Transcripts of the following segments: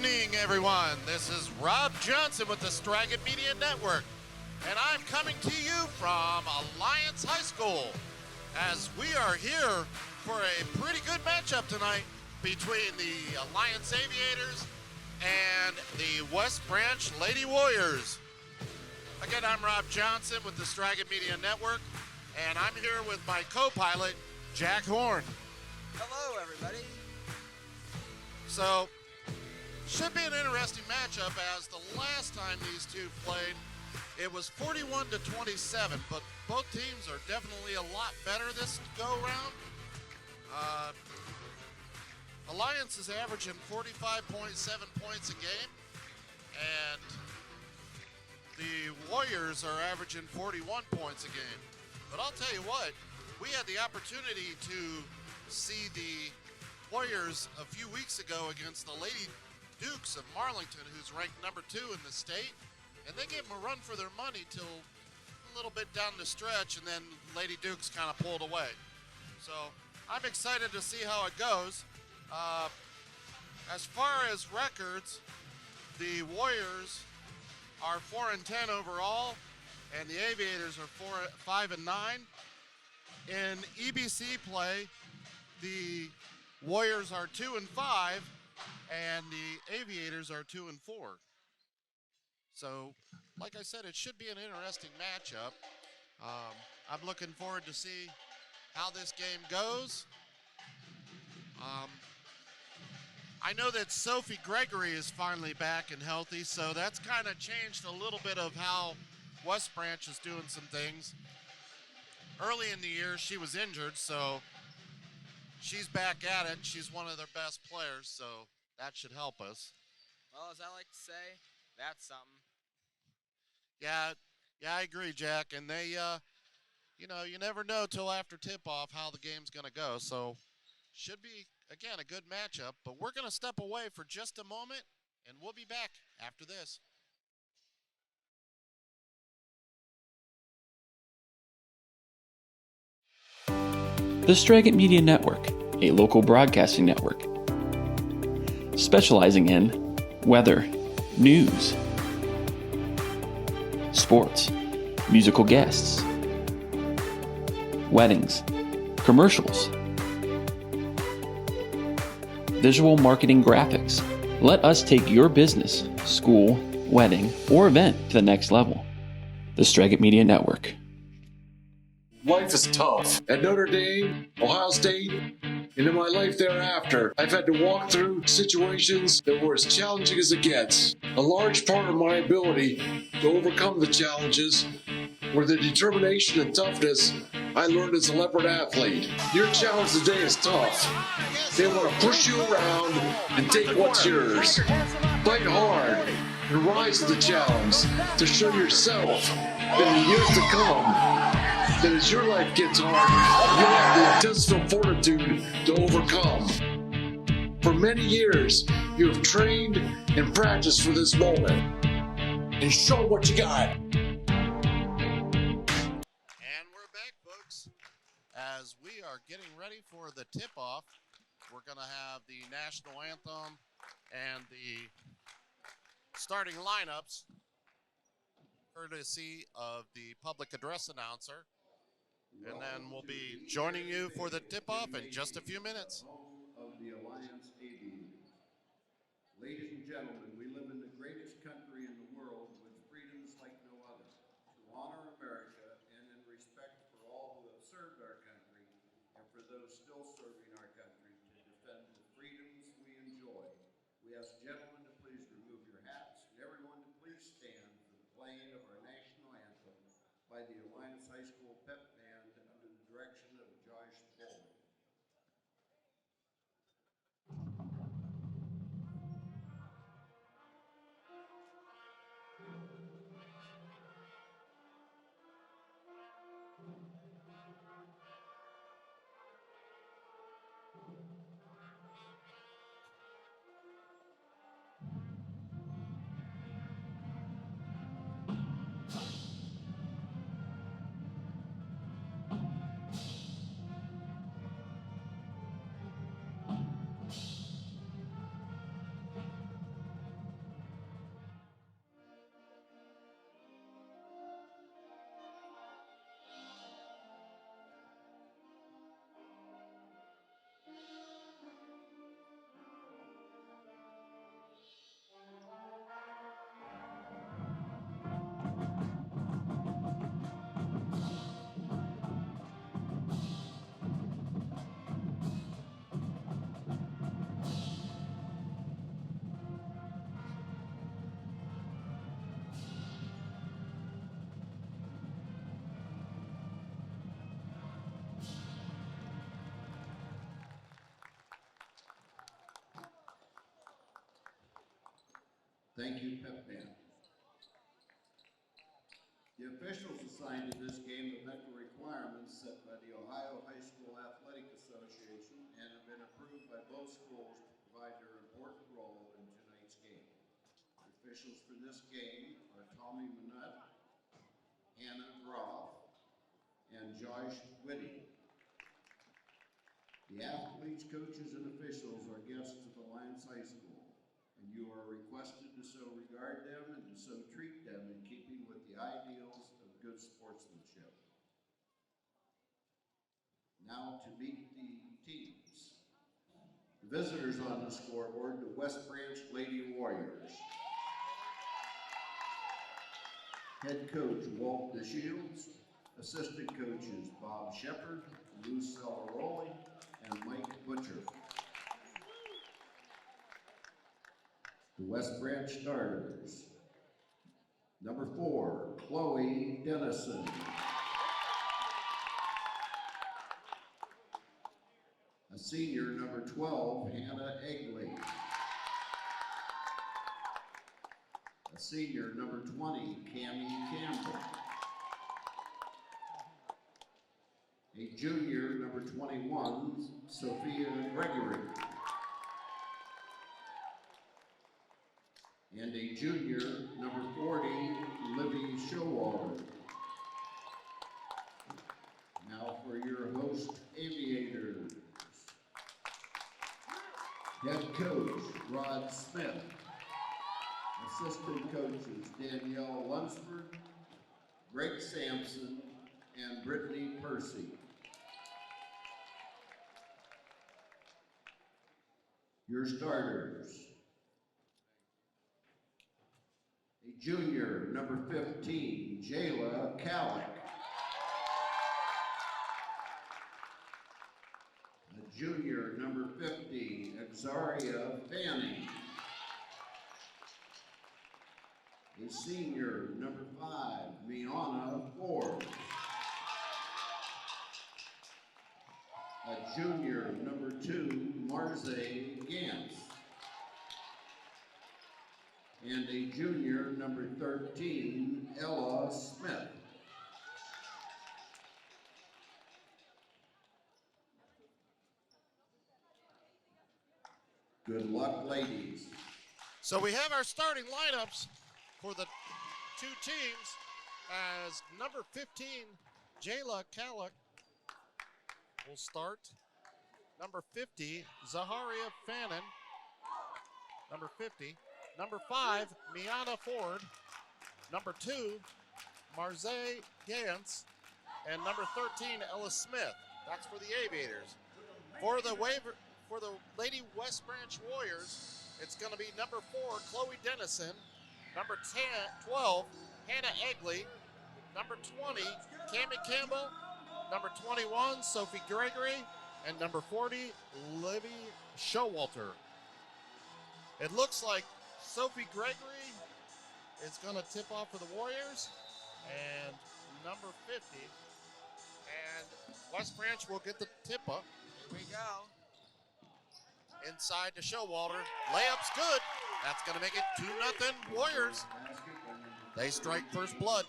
evening, everyone. This is Rob Johnson with the Straggett Media Network, and I'm coming to you from Alliance High School, as we are here for a pretty good matchup tonight between the Alliance Aviators and the West Branch Lady Warriors. Again, I'm Rob Johnson with the Straggett Media Network, and I'm here with my co-pilot, Jack Horn. Hello, everybody. So, should be an interesting matchup, as the last time these two played, it was 41-27, but both teams are definitely a lot better this go-round. Alliance is averaging 45.7 points a game, and the Warriors are averaging 41 points a game. But I'll tell you what, we had the opportunity to see the Warriors a few weeks ago against the Lady Dukes of Marlington, who's ranked number 2 in the state, and they gave them a run for their money till a little bit down the stretch, and then Lady Dukes kind of pulled away. So I'm excited to see how it goes. As far as records, the Warriors are 4-10 overall, and the Aviators are 5-9. In EBC play, the Warriors are 2-5, and the Aviators are 2-4. So, like I said, it should be an interesting matchup. I'm looking forward to see how this game goes. I know that Sophie Gregory is finally back and healthy, so that's kind of changed a little bit of how West Branch is doing some things. Early in the year, she was injured, so she's back at it. She's one of their best players, so that should help us. Well, as I like to say, that's something. Yeah, I agree, Jack. And they, you never know till after tip-off how the game's going to go. So should be, again, a good matchup. But we're going to step away for just a moment, and we'll be back after this. The Straggett Media Network, a local broadcasting network, specializing in weather, news, sports, musical guests, weddings, commercials, visual marketing graphics. Let us take your business, school, wedding, or event to the next level. The Straggett Media Network. Life is tough. At Notre Dame, Ohio State, and in my life thereafter, I've had to walk through situations that were as challenging as it gets. A large part of my ability to overcome the challenges were the determination and toughness I learned as a leopard athlete. Your challenge today is tough. They want to push you around and take what's yours. Fight hard and rise to the challenge to show yourself that in years to come, that as your life gets hard, you'll have the intestinal fortitude to overcome. For many years, you have trained and practiced for this moment. And show what you got. And we're back, folks. As we are getting ready for the tip-off, we're going to have the national anthem and the starting lineups, courtesy of the public address announcer. And then we'll be joining you for the tip-off in just a few minutes. Of the Alliance Aviators. Ladies and gentlemen, we live in the greatest country in the world with freedoms like no other. To honor America and in respect for all who have served our country and for those still serving our country to defend the freedoms we enjoy, we ask gentlemen to please remove your hats and everyone to please stand for the playing of our national anthem by the Alliance High School Pep Band under the direction of Josh Bowling. Thank you, Pep Band. The officials assigned to this game have met the requirements set by the Ohio High School Athletic Association and have been approved by both schools to provide their important role in tonight's game. The officials for this game are Tommy Manette, Hannah Groff, and Josh Whitty. The athletes, coaches, and officials are guests of Alliance High School, and you are requested to so regard them and to so treat them in keeping with the ideals of good sportsmanship. Now to meet the teams. The visitors on the scoreboard, the West Branch Lady Warriors. Head coach Walt DeShields, assistant coaches Bob Shepard, Lou Celaroli, and Mike Butcher. The West Branch starters. Number 4, Chloe Dennison. A senior, number 12, Hannah Egley. A senior, number 20, Cammie Campbell. A junior, number 21, Sophie Gregory. And a junior, number 40, Livvie Showalter. Now for your host Aviators. Head coach Rod Smith. Assistant coaches Danielle Lunsford, Greg Sampson, and Brittany Percy. Your starters. A junior, number 15, Jayla Kallick. A junior, number 50, Exaria Fanning. A senior, number 5, Miana Ford. A junior, number 2, Marze Gantz. And a junior, number 13, Ella Smith. Good luck, ladies. So we have our starting lineups for the two teams as number 15, Jayla Kallick, will start. Number 50, Zaharia Fannin. Number 50. Number 5, Miana Ford. Number 2, Marze Gantz. And number 13, Ella Smith. That's for the Aviators. For the Lady West Branch Warriors, it's going to be number 4, Chloe Dennison. Number 12, Hannah Egley. Number 20, Cammie Campbell. Number 21, Sophie Gregory. And number 40, Livvie Showalter. It looks like Sophie Gregory is going to tip off for the Warriors. And number 50. And West Branch will get the tip-up. Here we go. Inside to Showalter. Layup's good. That's going to make it 2-0 Warriors. They strike first blood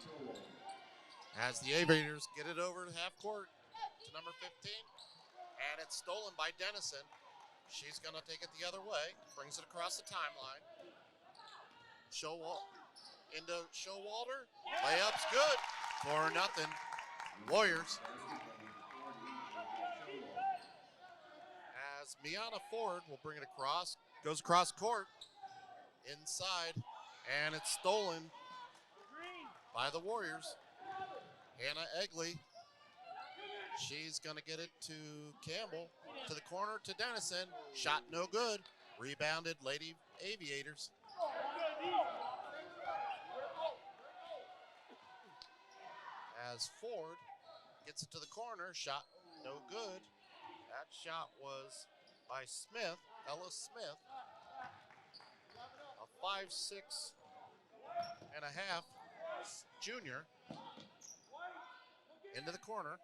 as the Aviators get it over to half court to number 15. And it's stolen by Dennison. She's going to take it the other way. Brings it across the timeline. Into Showalter. Layup's good. 4-0 Warriors. As Miana Ford will bring it across. Goes across court. Inside. And it's stolen by the Warriors. Hannah Egley. She's going to get it to Campbell. To the corner to Dennison. Shot no good. Rebounded Lady Aviators. As Ford gets it to the corner. Shot no good. That shot was by Smith, Ella Smith. A 5'6" and a half junior. Into the corner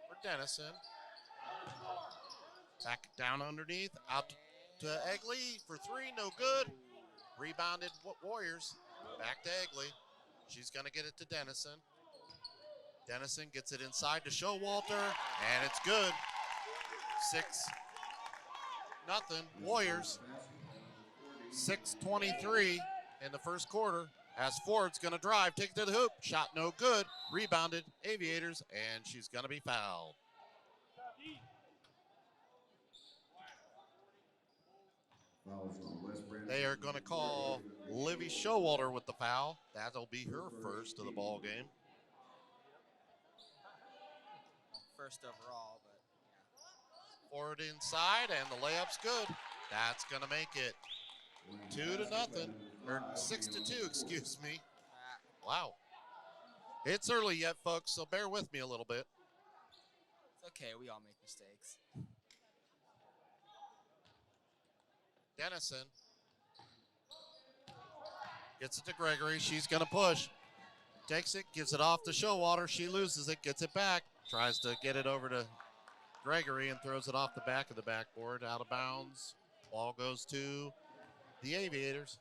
for Dennison. Back down underneath, out to Egley for 3, no good. Rebounded Warriors. Back to Egley. She's going to get it to Dennison. Dennison gets it inside to Showalter, and it's good. 6-0 Warriors. 6:23 in the first quarter. As Ford's going to drive, take it to the hoop. Shot no good. Rebounded Aviators, and she's going to be fouled. They are going to call Livvie Showalter with the foul. That'll be her first of the ball game. First overall, but Ford inside, and the layup's good. That's going to make it 2-0, or 6-2, excuse me. Wow. It's early yet, folks, so bear with me a little bit. it's okay. We all make mistakes. Dennison gets it to Gregory. She's going to push. Takes it, gives it off to Showalter. She loses it, gets it back. Tries to get it over to Gregory and throws it off the back of the backboard. Out of bounds. Ball goes to the Aviators.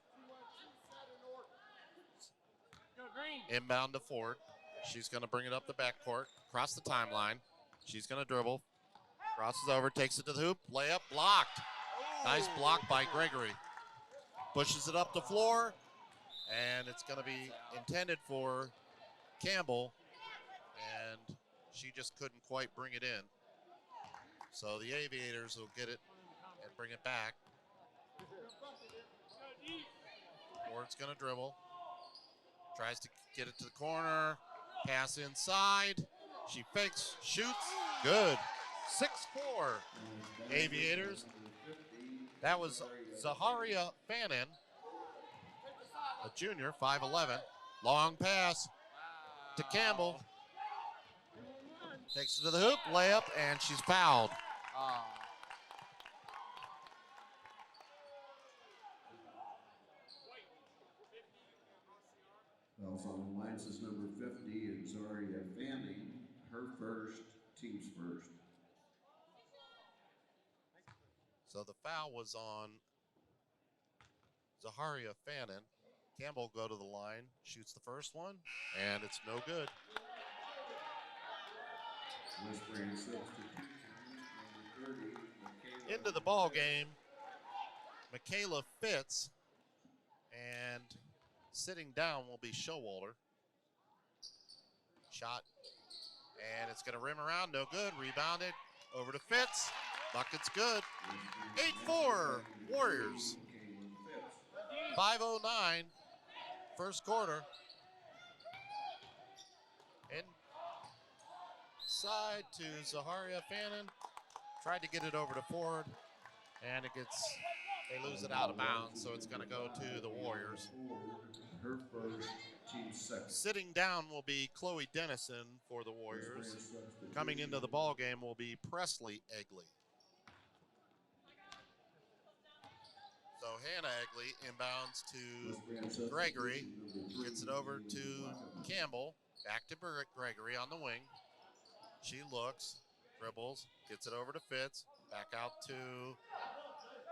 Inbound to Ford. She's going to bring it up the backcourt, across the timeline. She's going to dribble. Crosses over, takes it to the hoop. Layup blocked. Nice block by Gregory. Pushes it up the floor, and it's going to be intended for Campbell, and she just couldn't quite bring it in. So the Aviators will get it and bring it back. Ford's going to dribble. Tries to get it to the corner. Pass inside. She fakes, shoots. Good. 6-4 Aviators. That was Zaharia Fannin, a junior, 5'11". Long pass to Campbell. Takes it to the hoop, layup, and she's fouled. Also on the lines is number 50, and Zaria Fanning, her first, team's first. So the foul was on Zaharia Fannin. Campbell go to the line, shoots the first one, and it's no good. Whispering substitution, number 30, Michaela. Into the ball game, Michaela Fitz, and sitting down will be Showalter. Shot, and it's going to rim around, no good. Rebounded, over to Fitz. Bucket's good. 8-4 Warriors. 5:09 first quarter. Inside to Zaharia Fannin. Tried to get it over to Ford, and they lose it out of bounds, so it's going to go to the Warriors. Her first, team second. Sitting down will be Chloe Dennison for the Warriors. Coming into the ball game will be Presley Egley. So Hannah Egley inbounds to Gregory, gets it over to Campbell, back to Gregory on the wing. She looks, dribbles, gets it over to Fitz, back out to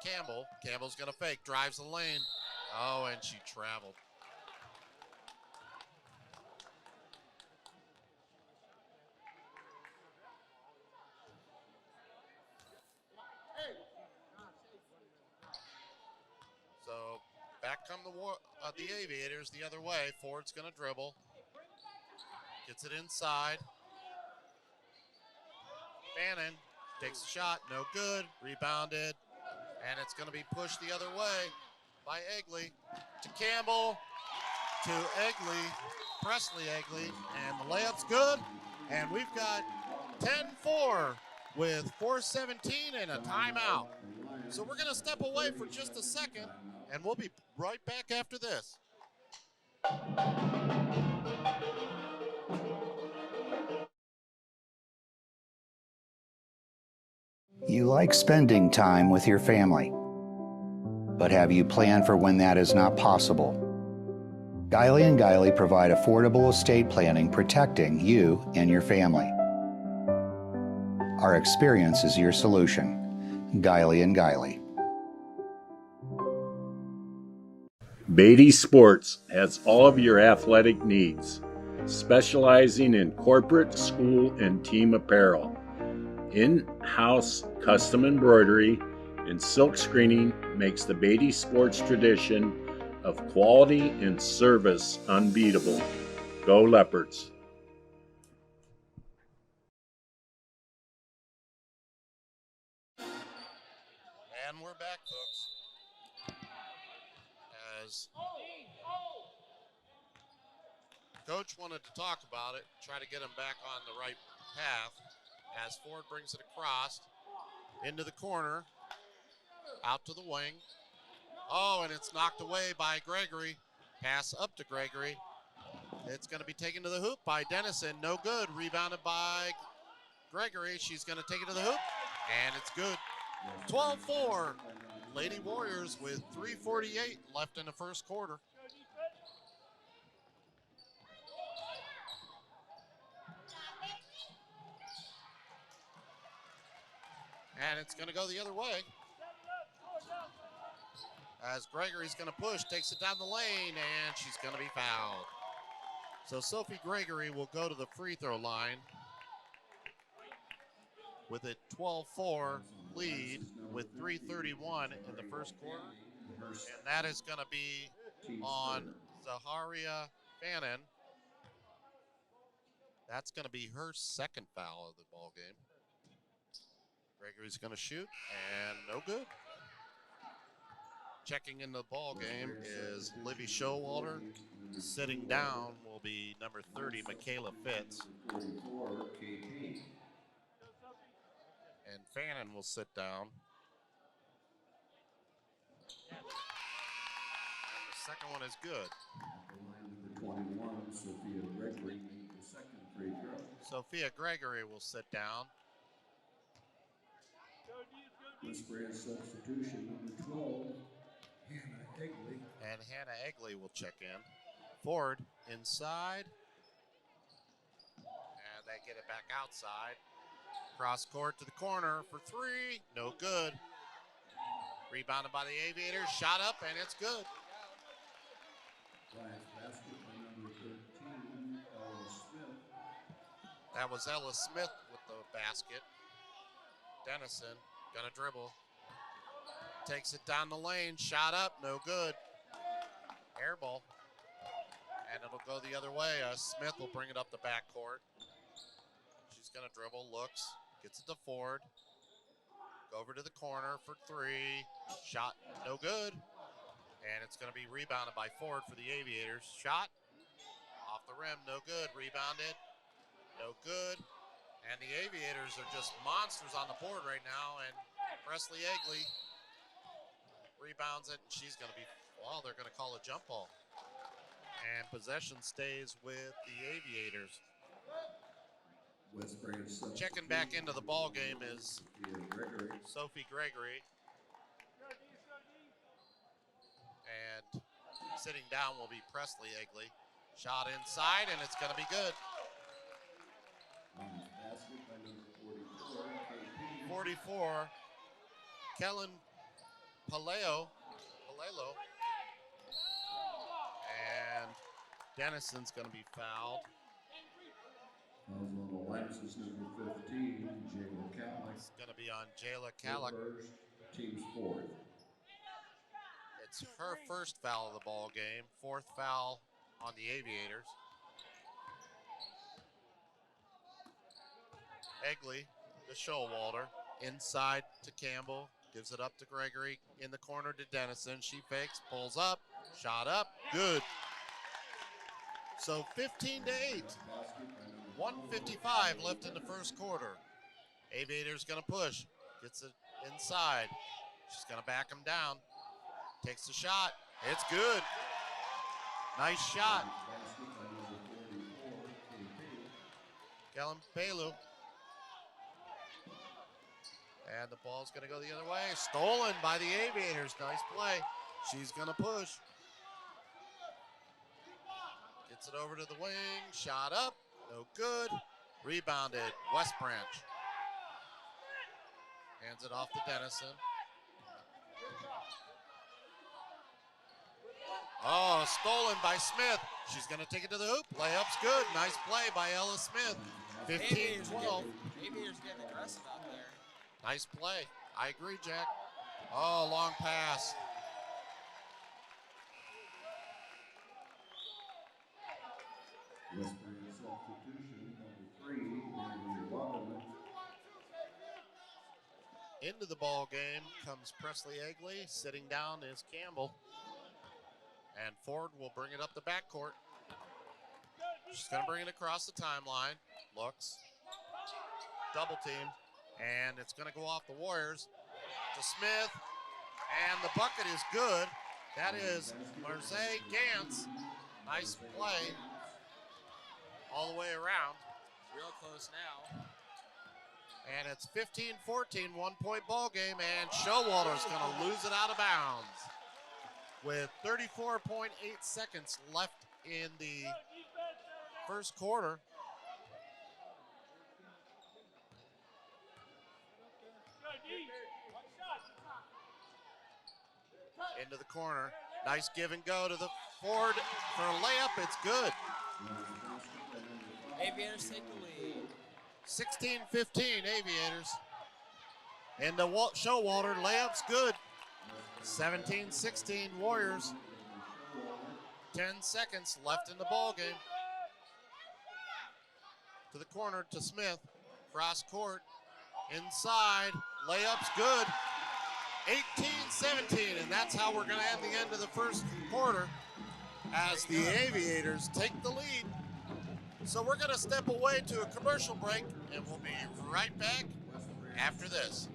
Campbell. Campbell's going to fake, drives the lane. Oh, and she traveled. So back come the Aviators the other way. Ford's going to dribble. Gets it inside. Fannin takes a shot, no good. Rebounded. And it's going to be pushed the other way by Egley to Campbell, to Egley, Presley Egley, and the layup's good. And we've got 10-4 with 4:17 and a timeout. So we're going to step away for just a second, and we'll be right back after this. You like spending time with your family, but have you planned for when that is not possible? Guiley & Guiley provide affordable estate planning protecting you and your family. Our experience is your solution. Guiley & Guiley. Beatty Sports has all of your athletic needs, specializing in corporate, school, and team apparel. In-house custom embroidery and silk screening makes the Beatty Sports tradition of quality and service unbeatable. Go Leopards! And we're back, folks. As Coach wanted to talk about it, try to get him back on the right path. As Ford brings it across into the corner, out to the wing. Oh, and it's knocked away by Gregory. Pass up to Gregory. It's going to be taken to the hoop by Dennison. No good. Rebounded by Gregory. She's going to take it to the hoop, and it's good. 12-4. Lady Warriors with 3:48 left in the first quarter. And it's going to go the other way. As Gregory's going to push, takes it down the lane, and she's going to be fouled. So Sophie Gregory will go to the free throw line with a 12-4 lead with 3:31 in the first quarter. And that is going to be on Zaharia Fannin. That's going to be her second foul of the ball game. Gregory's going to shoot, and no good. Checking in the ball game is Livvie Showalter. Sitting down will be number 30, Michaela Fitz. And Fannin will sit down. And the second one is good. Sophia Gregory made the second free throw. Sophia Gregory will sit down. West Branch substitution, number 12, Hannah Egley. And Hannah Egley will check in. Ford inside. And they get it back outside. Cross court to the corner for three. No good. Rebounded by the Aviators. Shot up, and it's good. Last basket by number 13, Ella Smith. That was Ella Smith with the basket. Dennison gonna dribble. Takes it down the lane. Shot up, no good. Air ball. And it'll go the other way. Smith will bring it up the backcourt. She's gonna dribble, looks, gets it to Ford. Go over to the corner for three. Shot, no good. And it's gonna be rebounded by Ford for the Aviators. Shot, off the rim, no good. Rebounded, no good. And the Aviators are just monsters on the board right now. And Presley Egley rebounds it. She's gonna be, well, they're gonna call a jump ball. And possession stays with the Aviators. West Branch Checking back into the ball game is Gregory. Sophie Gregory. And sitting down will be Presley Egley. Shot inside, and it's going to be good. Basket by number 44, 44, Kellen Palelo. And Dennison's going to be fouled. On Alliance's number 15, Jayla Calick. It's going to be on Jayla Calick. First, team's fourth. It's her first foul of the ball game. Fourth foul on the Aviators. Egley to Showalter. Inside to Campbell. Gives it up to Gregory. In the corner to Dennison. She fakes, pulls up. Shot up. Good. So 15-8. 1:55 left in the first quarter. Aviators gonna push. Gets it inside. She's gonna back him down. Takes the shot. It's good. Nice shot. Kellen Palu. And the ball's gonna go the other way. Stolen by the Aviators. Nice play. She's gonna push. Gets it over to the wing. Shot up. No good. Rebounded. West Branch. Hands it off to Dennison. Oh, stolen by Smith. She's going to take it to the hoop. Layup's good. Nice play by Ella Smith. 15-12. Aviators getting aggressive out there. Nice play. I agree, Jack. Oh, long pass. Westbury substitution, number 3, Livvie Showalter. Into the ball game comes Presley Egley. Sitting down is Campbell. And Ford will bring it up the backcourt. She's going to bring it across the timeline. Looks. Double team. And it's going to go off the Warriors to Smith. And the bucket is good. That is Marze Gantz. Nice play all the way around. Real close now. And it's 15-14, 1-point ball game, and Showalter's going to lose it out of bounds with 34.8 seconds left in the first quarter. Into the corner. Nice give and go to the Ford for a layup. It's good. Aviators take the lead. 16-15 Aviators. And the Showalter layup's good. 17-16 Warriors. 10 seconds left in the ball game. To the corner to Smith. Cross court. Inside. Layup's good. 18-17, and that's how we're going to end the end of the first quarter as the Aviators take the lead. So we're going to step away to a commercial break, and we'll be right back after this.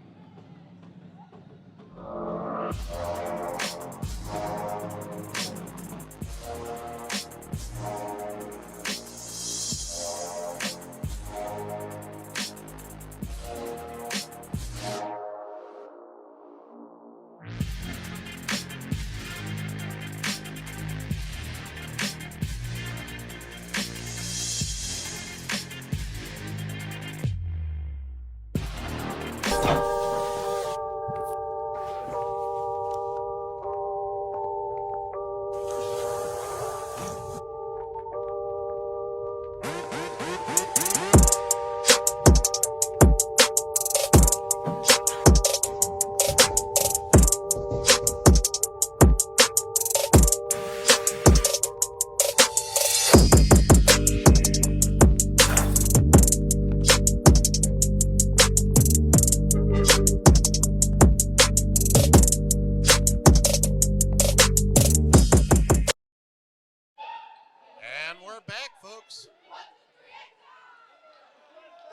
And we're back, folks.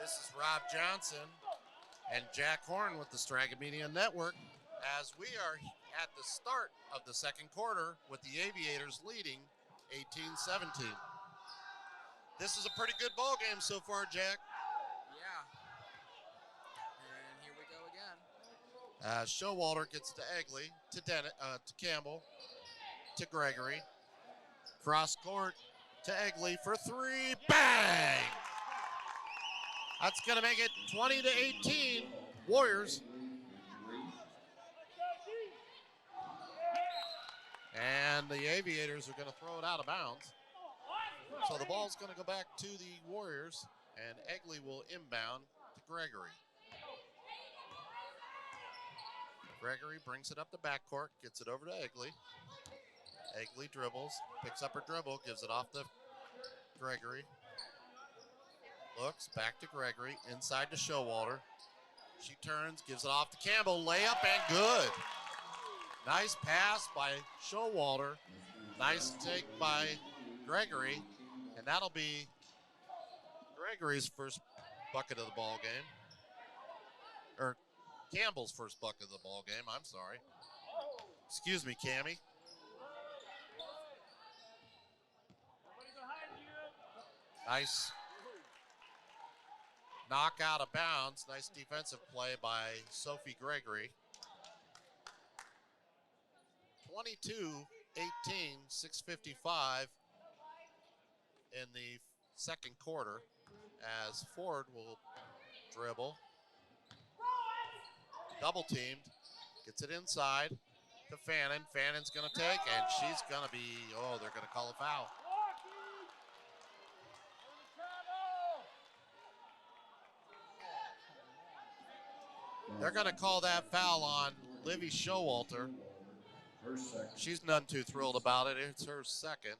This is Rob Johnson and Jack Horn with the Straga Media Network as we are at the start of the second quarter with the Aviators leading 18-17. This is a pretty good ball game so far, Jack. Yeah. And here we go again. Showalter gets to Egley, to Campbell, to Gregory. Cross court to Egley for three. Bang! That's going to make it 20-18 Warriors. And the Aviators are going to throw it out of bounds. So the ball's going to go back to the Warriors, and Egley will inbound to Gregory. Gregory brings it up the backcourt, gets it over to Egley. Egley dribbles, picks up her dribble, gives it off to Gregory. Looks back to Gregory, inside to Showalter. She turns, gives it off to Campbell, layup and good. Nice pass by Showalter. Nice take by Gregory. And that'll be Gregory's first bucket of the ball game. Or Campbell's first bucket of the ball game, I'm sorry. Excuse me, Cammie. Nice knock out of bounds. Nice defensive play by Sophie Gregory. 22-18, 6:55 in the second quarter as Ford will dribble. Double teamed, gets it inside, to Fannin. Fannin's going to take, and she's going to be, oh, they're going to call a foul. They're going to call that foul on Livvie Showalter. She's none too thrilled about it. It's her second.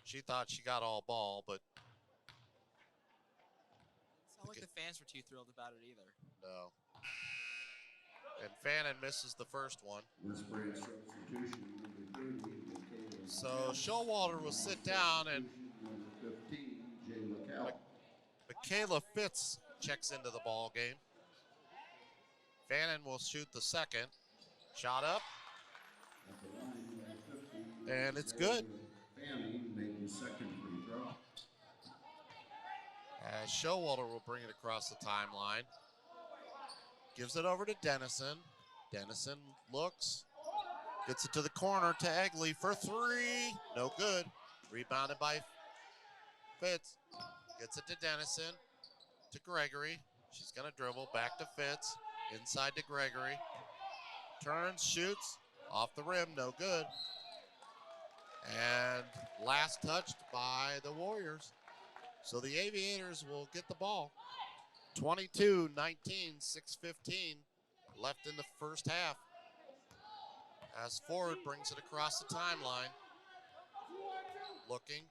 She thought she got all ball, but It's not like the fans were too thrilled about it either. no. And Fannin misses the first one. So Showalter will sit down, and Michaela Fitz checks into the ball game. Fannin will shoot the second. Shot up. And it's good. As Showalter will bring it across the timeline. Gives it over to Dennison. Dennison looks. Gets it to the corner to Egley for three. No good. Rebounded by Fitz. Gets it to Dennison. To Gregory. She's going to dribble. Back to Fitz. Inside to Gregory. Turns, shoots. Off the rim. No good. And last touched by the Warriors. So the Aviators will get the ball. 22-19, 6:15 left in the first half. As Ford brings it across the timeline. Looking.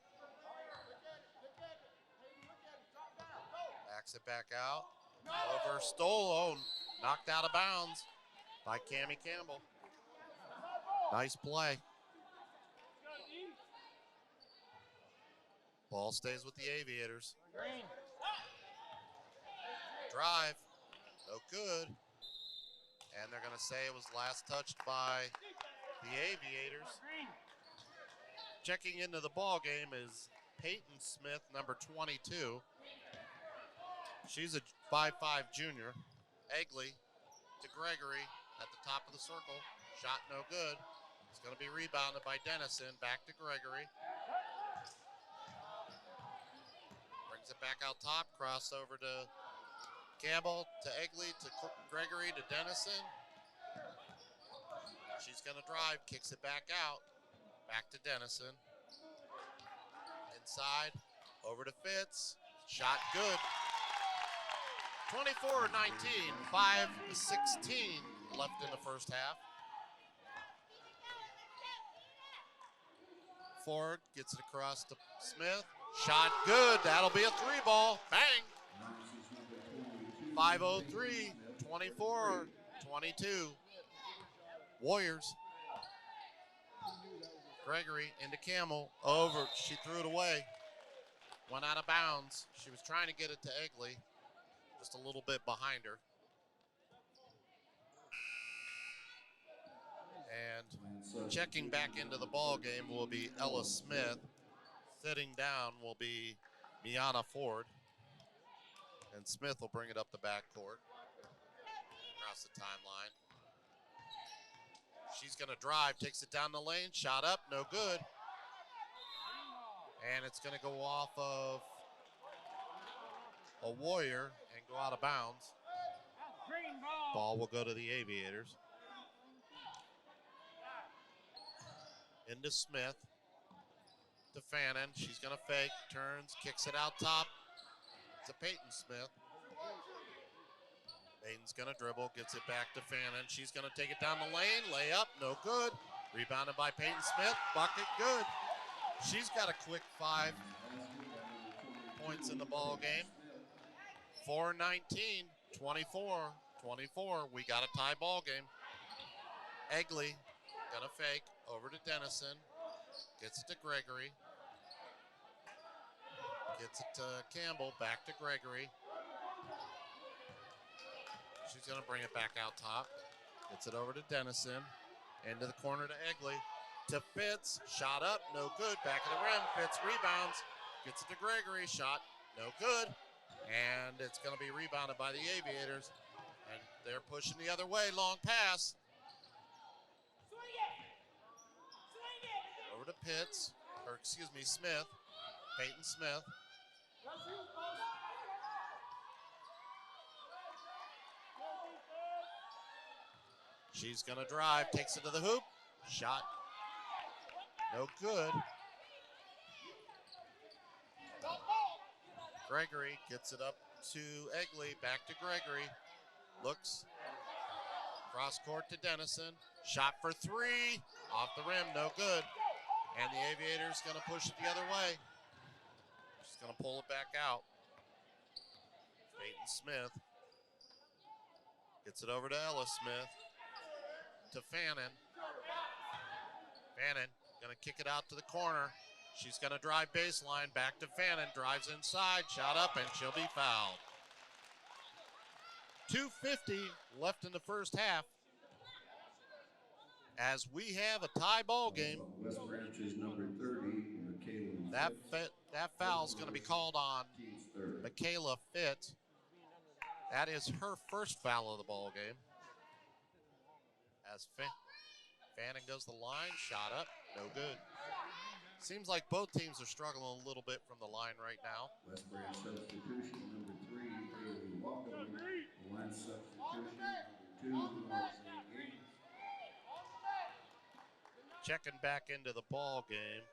Backs it back out. Over Stolo. Knocked out of bounds by Cammie Campbell. Nice play. Ball stays with the Aviators. Drive. No good. And they're going to say it was last touched by the Aviators. Checking into the ball game is Peyton Smith, number 22. She's a 5'5" junior. Egley to Gregory at the top of the circle. Shot no good. It's going to be rebounded by Dennison. Back to Gregory. Brings it back out top. Crossover to Campbell, to Egley, to Gregory, to Dennison. She's going to drive. Kicks it back out. Back to Dennison. Inside. Over to Fitz. Shot good. 24-19, 5:16 left in the first half. Ford gets it across to Smith. Shot good. That'll be a three ball. Bang. 5:03, 24-22. Warriors. Gregory into Campbell. Over. She threw it away. Went out of bounds. She was trying to get it to Egley. Just a little bit behind her. And checking back into the ball game will be Ella Smith. Sitting down will be Miana Ford. And Smith will bring it up the backcourt. Across the timeline. She's going to drive, takes it down the lane, shot up, no good. And it's going to go off of a Warrior and go out of bounds. Ball will go to the Aviators. Into Smith. To Fannin. She's going to fake. Turns. Kicks it out top. To Peyton Smith. Peyton's going to dribble. Gets it back to Fannin. She's going to take it down the lane. Layup. No good. Rebounded by Peyton Smith. Bucket good. She's got a quick 5 points in the ball game. 4:19, 24-24. We got a tie ball game. Egley gonna fake over to Dennison. Gets it to Gregory. Gets it to Campbell. Back to Gregory. She's gonna bring it back out top. Gets it over to Dennison. Into the corner to Egley. To Fitz. Shot up. No good. Back of the rim. Fitz rebounds. Gets it to Gregory. Shot. No good. And it's going to be rebounded by the Aviators. And they're pushing the other way. Long pass. Over to Pitts. Or excuse me, Smith. Peyton Smith. She's going to drive, takes it to the hoop. Shot. No good. Gregory gets it up to Egley. Back to Gregory. Looks. Cross court to Dennison. Shot for three. Off the rim. No good. And the Aviators going to push it the other way. She's going to pull it back out. Peyton Smith gets it over to Ellis Smith. To Fannin. Fannin going to kick it out to the corner. She's going to drive baseline. Back to Fannin. Drives inside. Shot up, and she'll be fouled. 2:50 left in the first half. As we have a tie ball game. West Branch's number 30, Michaela. That foul's going to be called on Michaela Fitt. That is her first foul of the ball game. As Fannin goes to the line, shot up, no good. Seems like both teams are struggling a little bit from the line right now. West Branch substitution number 3, Haley Walker. Line substitution number 2, Roxanne. Checking back into the ball game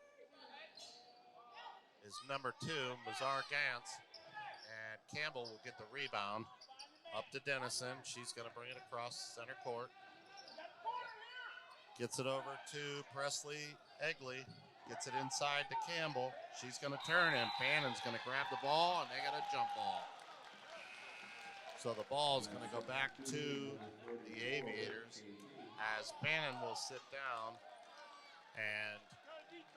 is number 2, Mazar Gantz. And Campbell will get the rebound. Up to Dennison. She's going to bring it across center court. Gets it over to Presley Egley. Gets it inside to Campbell. She's going to turn, and Fannin's going to grab the ball, and they got a jump ball. So the ball is going to go back to the Aviators as Fannin will sit down. And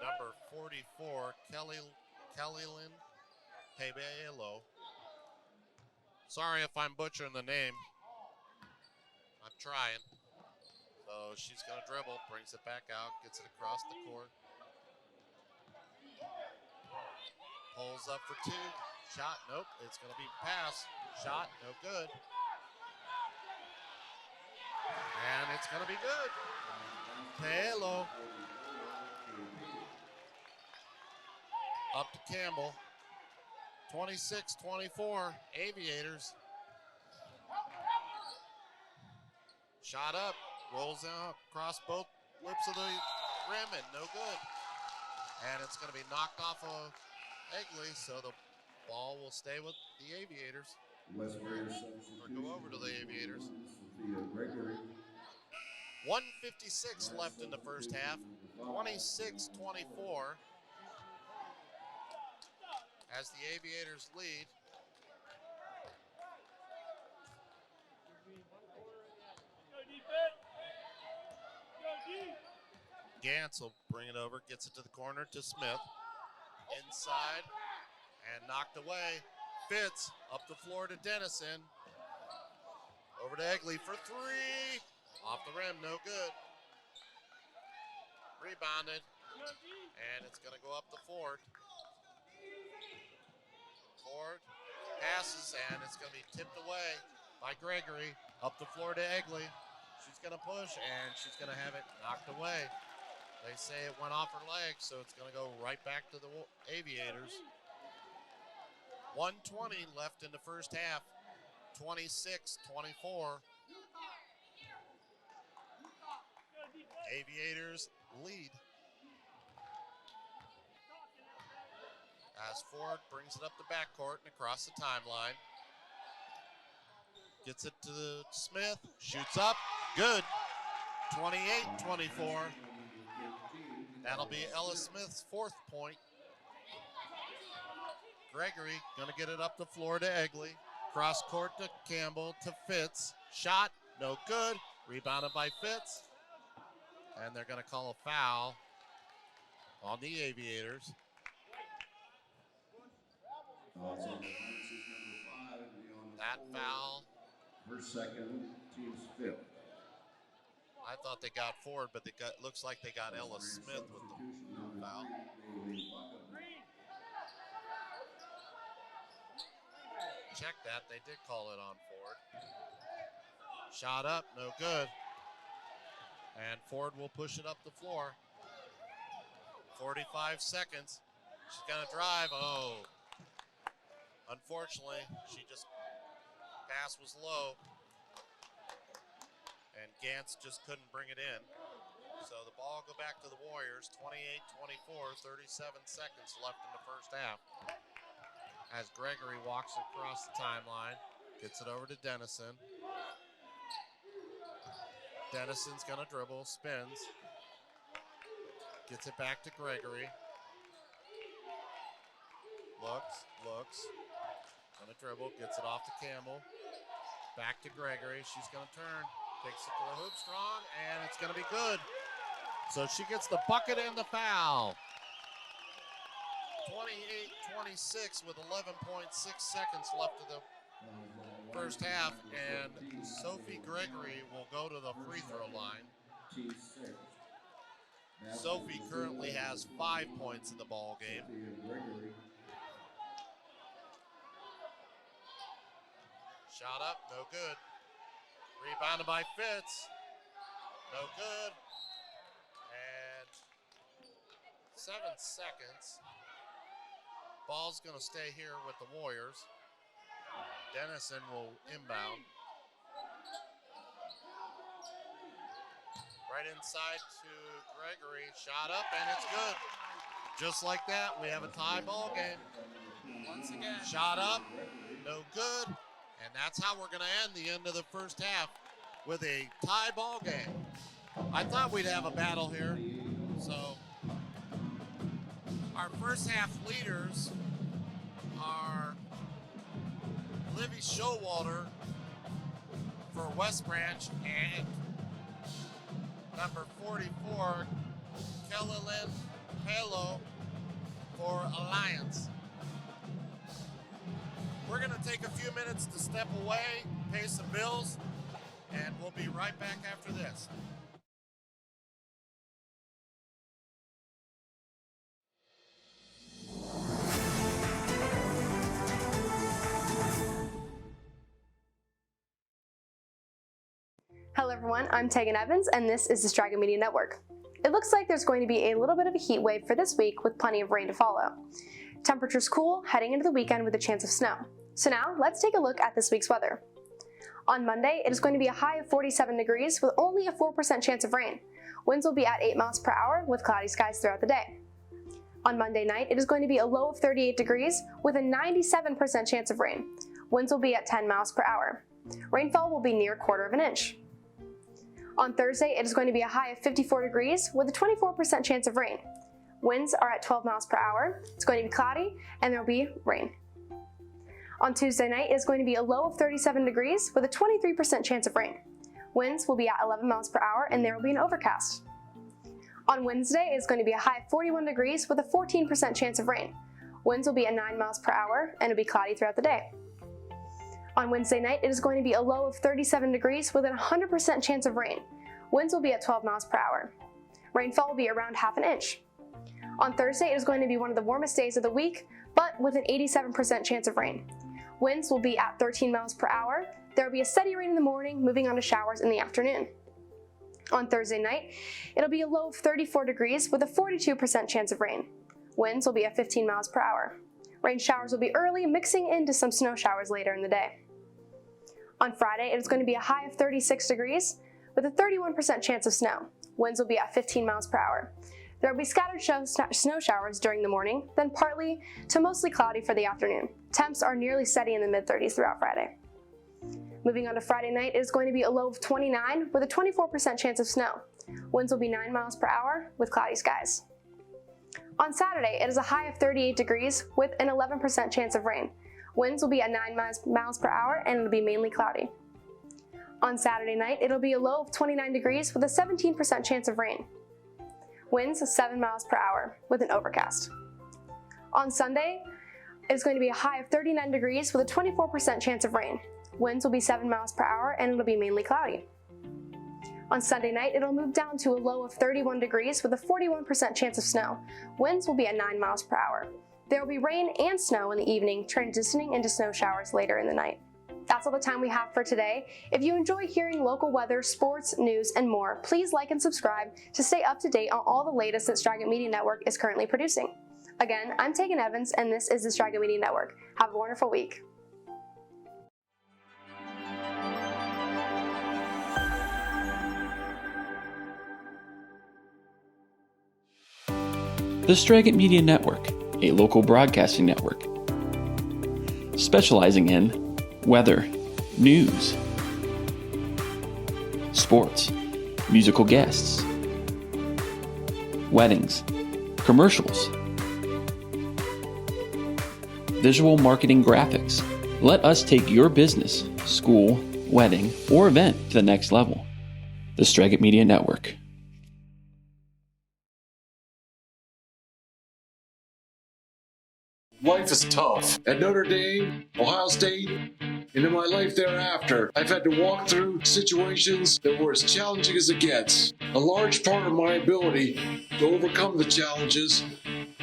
number 44, Kellylyn Pebelo. Sorry if I'm butchering the name. I'm trying. So she's going to dribble, brings it back out, gets it across the court. Pulls up for 2. Shot, nope. It's going to be pass. Shot, no good. And it's going to be good. Hello. Up to Campbell. 26-24, Aviators. Shot up, rolls out across both lips of the rim, and no good. And it's going to be knocked off of Egley, so the ball will stay with the Aviators. West Branch Or go over to the Aviators. Sophie Gregory. 1:56 left in the first half. 26-24. As the Aviators lead. Gantz will bring it over, gets it to the corner to Smith. Inside and knocked away. Fitz up the floor to Dennison. Over to Egley for 3. Off the rim, no good. Rebounded. And it's going to go up to Ford. Ford passes, and it's going to be tipped away by Gregory. Up the floor to Egley. She's going to push, and she's going to have it knocked away. They say it went off her leg, so it's going to go right back to the Aviators. 1:20 left in the first half. 26-24. Aviators lead. As Ford brings it up the backcourt and across the timeline. Gets it to Smith. Shoots up. Good. 28-24. That'll be Ellis Smith's 4th point. Gregory going to get it up the floor to Egley. Cross court to Campbell to Fitz. Shot. No good. Rebounded by Fitz. And they're going to call a foul on the Aviators. That foul. Her second, team's 5th. I thought they got Ford, but looks like they got Ellis Smith with the foul. Check that. They did call it on Ford. Shot up, no good. And Ford will push it up the floor. 45 seconds. She's going to drive. Oh. Unfortunately, pass was low. and Gantz just couldn't bring it in. So the ball go back to the Warriors, 28-24, 37 seconds left in the first half. As Gregory walks across the timeline, gets it over to Dennison. Dennison's gonna dribble, spins, gets it back to Gregory. Looks, gonna dribble, gets it off to Campbell. Back to Gregory, she's gonna turn, takes it to the hoop strong, and it's gonna be good. So she gets the bucket and the foul. 28-26 with 11.6 seconds left of the first half, and Sophie Gregory will go to the free throw line. Sophie currently has 5 points in the ball game. Shot up, no good. Rebounded by Fitz, no good. And 7 seconds. Ball's gonna stay here with the Warriors. Dennison will inbound. Right inside to Gregory, shot up, and it's good. Just like that, we have a tie ball game. Once again. Shot up, no good, and that's how we're gonna end the end of the first half with a tie ball game. I thought we'd have a battle here, so our first half leaders are Livvie Showalter for West Branch and number 44, Kellylyn Palo for Alliance. We're gonna take a few minutes to step away, pay some bills, and we'll be right back after this. Hello everyone, I'm Tegan Evans and this is the Strega Media Network. It looks like there's going to be a little bit of a heat wave for this week with plenty of rain to follow. Temperatures cool, heading into the weekend with a chance of snow. So now, let's take a look at this week's weather. On Monday, it is going to be a high of 47 degrees with only a 4% chance of rain. Winds will be at 8 miles per hour with cloudy skies throughout the day. On Monday night, it is going to be a low of 38 degrees with a 97% chance of rain. Winds will be at 10 miles per hour. Rainfall will be near a quarter of an inch. On Thursday, it is going to be a high of 54 degrees with a 24% chance of rain. Winds are at 12 miles per hour. It's going to be cloudy and there will be rain. On Tuesday night, it is going to be a low of 37 degrees with a 23% chance of rain. Winds will be at 11 miles per hour and there will be an overcast. On Wednesday, it is going to be a high of 41 degrees with a 14% chance of rain. Winds will be at 9 miles per hour and it will be cloudy throughout the day. On Wednesday night, it is going to be a low of 37 degrees with a 100% chance of rain. Winds will be at 12 miles per hour. Rainfall will be around half an inch. On Thursday, it is going to be one of the warmest days of the week, but with an 87% chance of rain. Winds will be at 13 miles per hour. There will be a steady rain in the morning, moving on to showers in the afternoon. On Thursday night, it'll be a low of 34 degrees with a 42% chance of rain. Winds will be at 15 miles per hour. Rain showers will be early, mixing into some snow showers later in the day. On Friday, it is going to be a high of 36 degrees with a 31% chance of snow. Winds will be at 15 miles per hour. There will be scattered snow showers during the morning, then partly to mostly cloudy for the afternoon. Temps are nearly steady in the mid-30s throughout Friday. Moving on to Friday night, it is going to be a low of 29 with a 24% chance of snow. Winds will be 9 miles per hour with cloudy skies. On Saturday, it is a high of 38 degrees with an 11% chance of rain. Winds will be at 9 miles per hour and it'll be mainly cloudy. On Saturday night, it'll be a low of 29 degrees with a 17% chance of rain. Winds 7 miles per hour with an overcast. On Sunday, it's going to be a high of 39 degrees with a 24% chance of rain. Winds will be 7 miles per hour and it'll be mainly cloudy. On Sunday night, it'll move down to a low of 31 degrees with a 41% chance of snow. Winds will be at 9 miles per hour. There will be rain and snow in the evening, transitioning into snow showers later in the night. That's all the time we have for today. If you enjoy hearing local weather, sports, news, and more, please like and subscribe to stay up to date on all the latest that Strega Media Network is currently producing. Again, I'm Tegan Evans, and this is the Strega Media Network. Have a wonderful week. The Straggett Media Network, a local broadcasting network, specializing in weather, news, sports, musical guests, weddings, commercials, visual marketing graphics. Let us take your business, school, wedding, or event to the next level. The Straggett Media Network. Life is tough. At Notre Dame, Ohio State, and in my life thereafter, I've had to walk through situations that were as challenging as it gets. A large part of my ability to overcome the challenges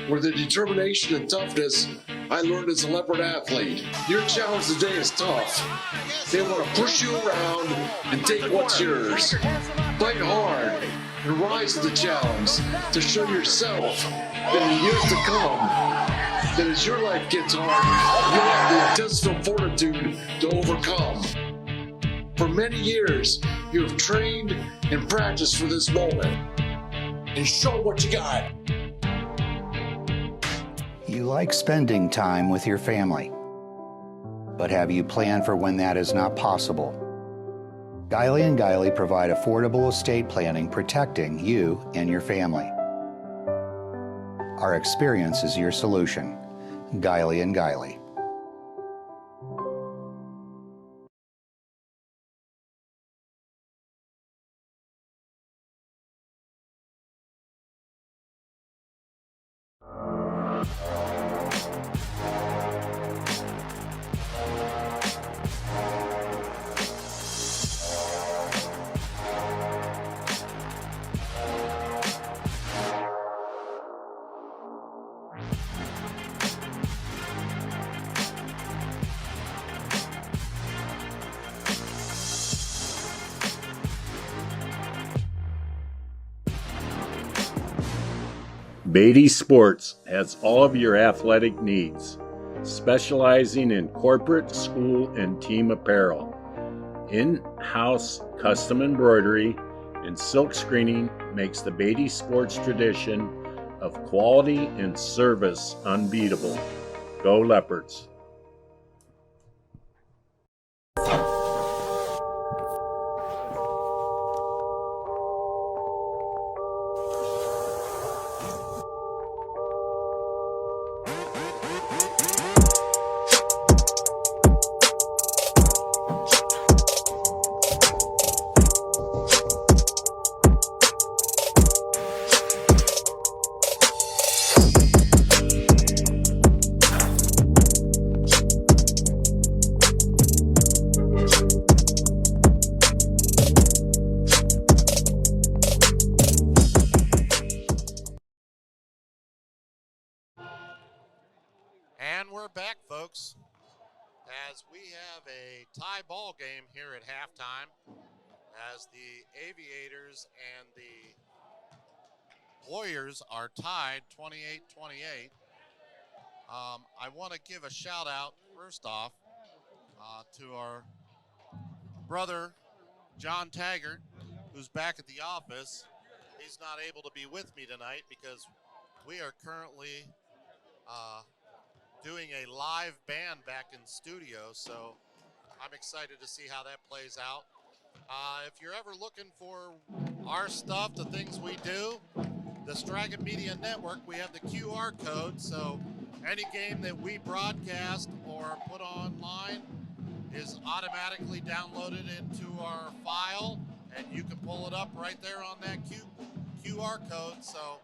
were the determination and toughness I learned as a leopard athlete. Your challenge today is tough. They want to push you around and take what's yours. Fight hard and rise to the challenge to show yourself that in years to come, that as your life gets hard, you'll have the intestinal fortitude to overcome. For many years, you have trained and practiced for this moment. And show what you got. You like spending time with your family, but have you planned for when that is not possible? Guiley & Guiley provide affordable estate planning protecting you and your family. Our experience is your solution. Guiley & Guiley. Beatty Sports has all of your athletic needs, specializing in corporate, school, and team apparel. In-house custom embroidery and silk screening makes the Beatty Sports tradition of quality and service unbeatable. Go Leopards! And we're back, folks, as we have a tie ball game here at halftime as the Aviators and the Warriors are tied 28-28. I want to give a shout out, first off, to our brother, John Taggart, who's back at the office. He's not able to be with me tonight because we are currently doing a live band back in studio, so I'm excited to see how that plays out. If you're ever looking for our stuff, the things we do, the Straggett Media Network, we have the QR code, so any game that we broadcast or put online is automatically downloaded into our file, and you can pull it up right there on that QR code, so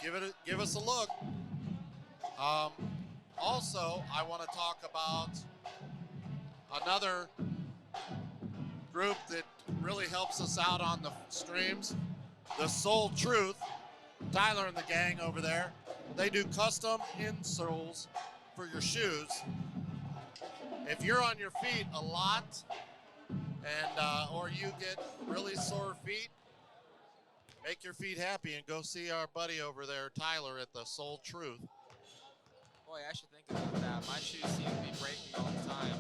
give us a look. Also, I want to talk about another group that really helps us out on the streams, the Soul Truth. Tyler and the gang over there, they do custom insoles for your shoes. If you're on your feet a lot and or you get really sore feet, make your feet happy and go see our buddy over there, Tyler, at the Soul Truth. Boy, I should think about that. My shoes seem to be breaking all the time.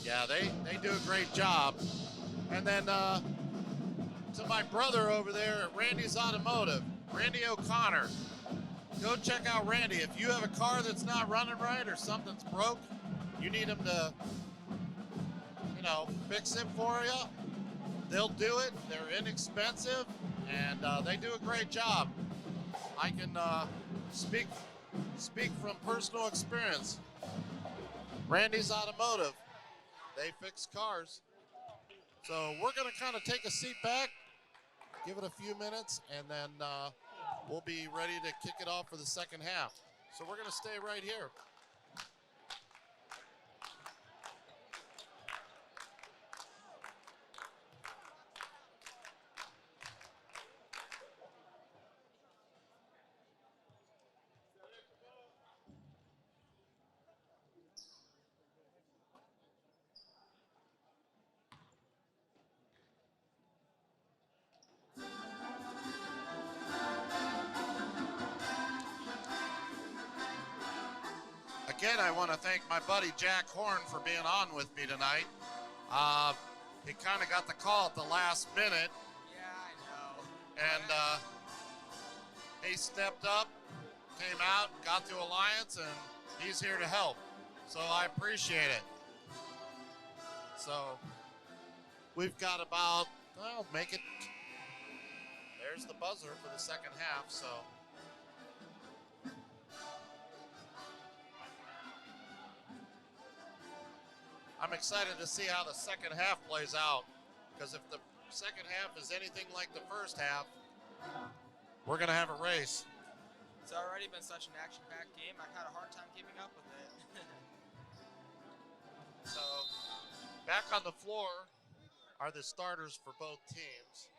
Yeah, they do a great job. And then to my brother over there at Randy's Automotive, Randy O'Connor. Go check out Randy. If you have a car that's not running right or something's broke, you need him to, fix it for you. They'll do it. They're inexpensive, and they do a great job. I can speak from personal experience. Randy's Automotive. They fix cars. So we're going to kind of take a seat back, give it a few minutes, and then we'll be ready to kick it off for the second half. So we're going to stay right here. Again, I want to thank my buddy Jack Horn for being on with me tonight. He kind of got the call at the last minute. Yeah, I know. And he stepped up, came out, got to Alliance, and he's here to help. So I appreciate it. So we've got about, make it. There's the buzzer for the second half, so. I'm excited to see how the second half plays out, because if the second half is anything like the first half, we're going to have a race. It's already been such an action-packed game, I've had a hard time keeping up with it. So, back on the floor are the starters for both teams.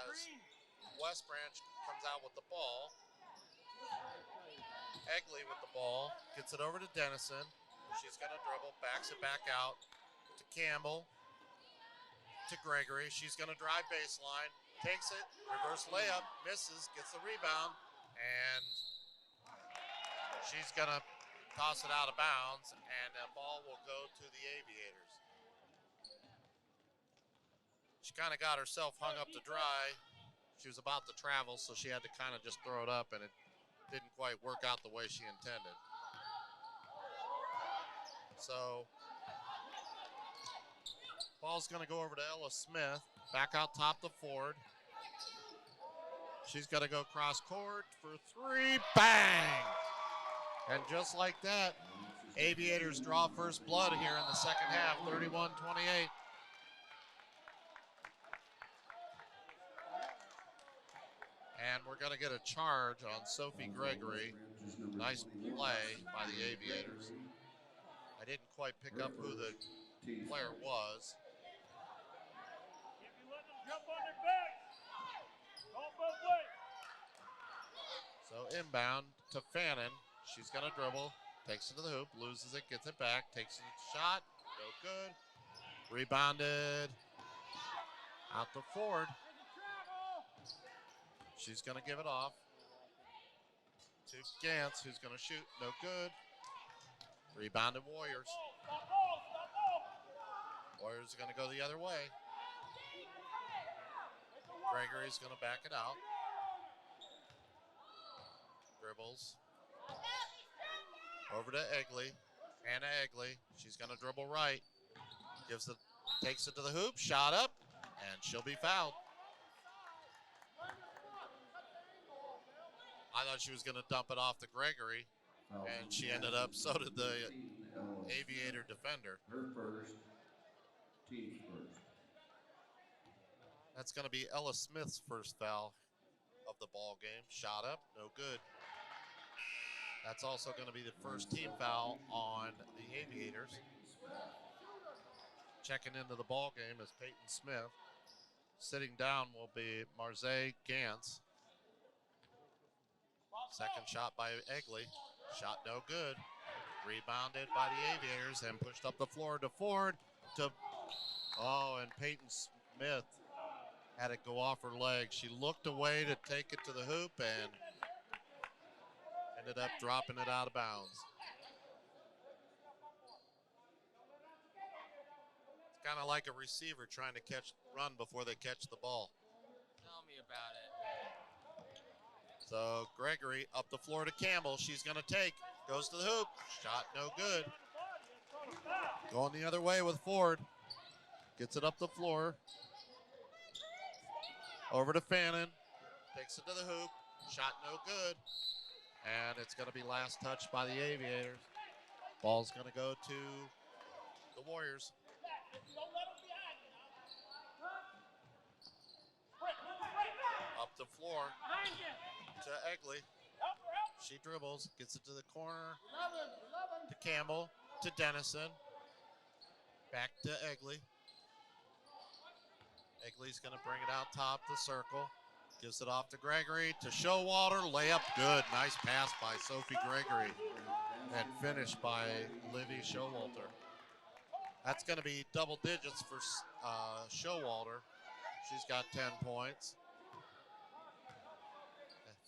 As West Branch comes out with the ball, Egley with the ball, gets it over to Dennison. She's going to dribble, backs it back out to Campbell, to Gregory. She's going to drive baseline, takes it, reverse layup, misses, gets the rebound, and she's going to toss it out of bounds, and the ball will go to the Aviators. She kind of got herself hung up to dry. She was about to travel, so she had to kind of just throw it up, and it didn't quite work out the way she intended. So, ball's going to go over to Ella Smith. Back out top to Ford. She's going to go cross court for three. Bang! And just like that, Aviators draw first blood here in the second half, 31-28. And we're going to get a charge on Sophie Gregory. Nice play by the Aviators. I didn't quite pick up who the player was. So inbound to Fannin. She's going to dribble. Takes it to the hoop. Loses it. Gets it back. Takes it shot. No good. Rebounded. Out to Ford. She's going to give it off to Gantz, who's going to shoot. No good. Rebounded Warriors. Warriors are going to go the other way. Gregory's going to back it out. Dribbles. Over to Egley. Hannah Egley. She's going to dribble right. Takes it to the hoop. Shot up. And she'll be fouled. I thought she was going to dump it off to Gregory. And she ended up, so did the Aviator defender. Her first, team's first. That's going to be Ella Smith's first foul of the ball game. Shot up, no good. That's also going to be the first team foul on the Aviators. Checking into the ball game is Peyton Smith. Sitting down will be Marze Gantz. Second shot by Egley. Shot no good. Rebounded by the Aviators and pushed up the floor to Ford. And Peyton Smith had it go off her leg. She looked away to take it to the hoop and ended up dropping it out of bounds. It's kind of like a receiver trying to run before they catch the ball. Tell me about it. So Gregory up the floor to Campbell. She's going to take. Goes to the hoop. Shot no good. Going the other way with Ford. Gets it up the floor. Over to Fannin. Takes it to the hoop. Shot no good. And it's going to be last touch by the Aviators. Ball's going to go to the Warriors. Up the floor to Egley. She dribbles, gets it to the corner, to Campbell, to Dennison. Back to Egley. Egley's going to bring it out top the circle. Gives it off to Gregory, to Showalter. Layup good. Nice pass by Sophie Gregory. And finish by Livvie Showalter. That's going to be double digits for Showalter. She's got 10 points.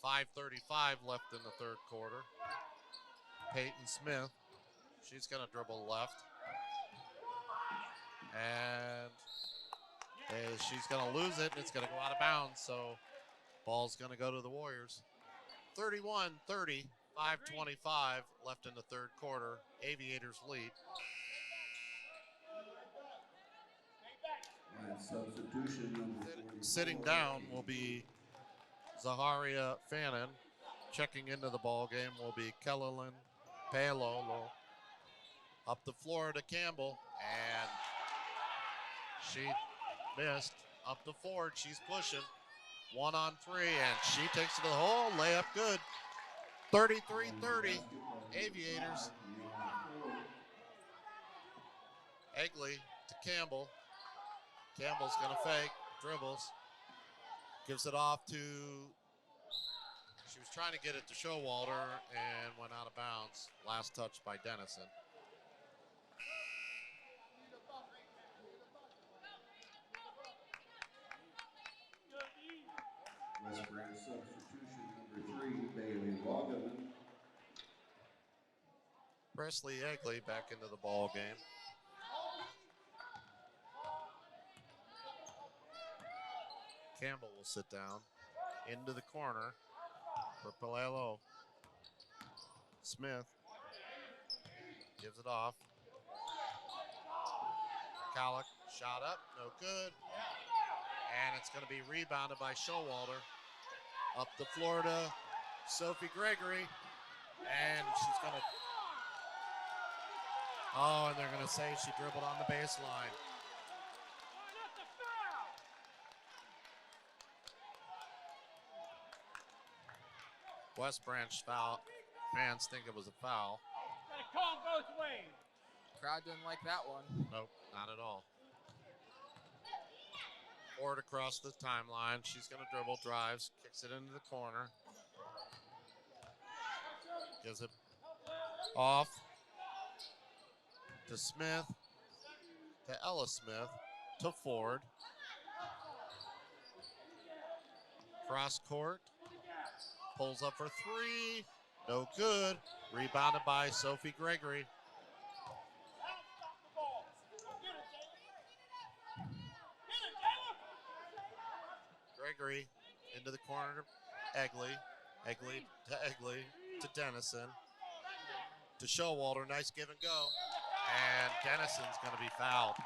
5:35 left in the third quarter. Peyton Smith, she's going to dribble left. And she's going to lose it, and it's going to go out of bounds. So ball's going to go to the Warriors. 31-30, 5:25 left in the third quarter. Aviators lead. Substitution number 44. Sitting down will be Zaharia Fannin. Checking into the ball game will be Kellelin Palolo. Up the floor to Campbell, and she missed. Up to Ford, she's pushing. 1-on-3, and she takes it to the hole. Layup good. 33-30, Aviators. Egley to Campbell. Campbell's gonna fake, dribbles. Gives it off to, she was trying to get it to Showalter and went out of bounds. Last touch by Dennison. West Branch substitution number 3, Bailey Wagaman. Presley Egley back into the ball game. Campbell will sit down into the corner for Palelo. Smith gives it off. Calic, shot up, no good. And it's going to be rebounded by Showalter. Up the floor to Sophie Gregory. And she's going to, oh, and they're going to say she dribbled on the baseline. West Branch foul. Fans think it was a foul. Call both ways. Crowd didn't like that one. Nope, not at all. Ford across the timeline. She's going to dribble, drives, kicks it into the corner. Gives it off to Smith, to Ella Smith, to Ford. Cross court. Pulls up for three. No good. Rebounded by Sophie Gregory. Gregory into the corner to Egley. Egley to Egley to Dennison. To Showalter. Nice give and go. And Dennison's going to be fouled.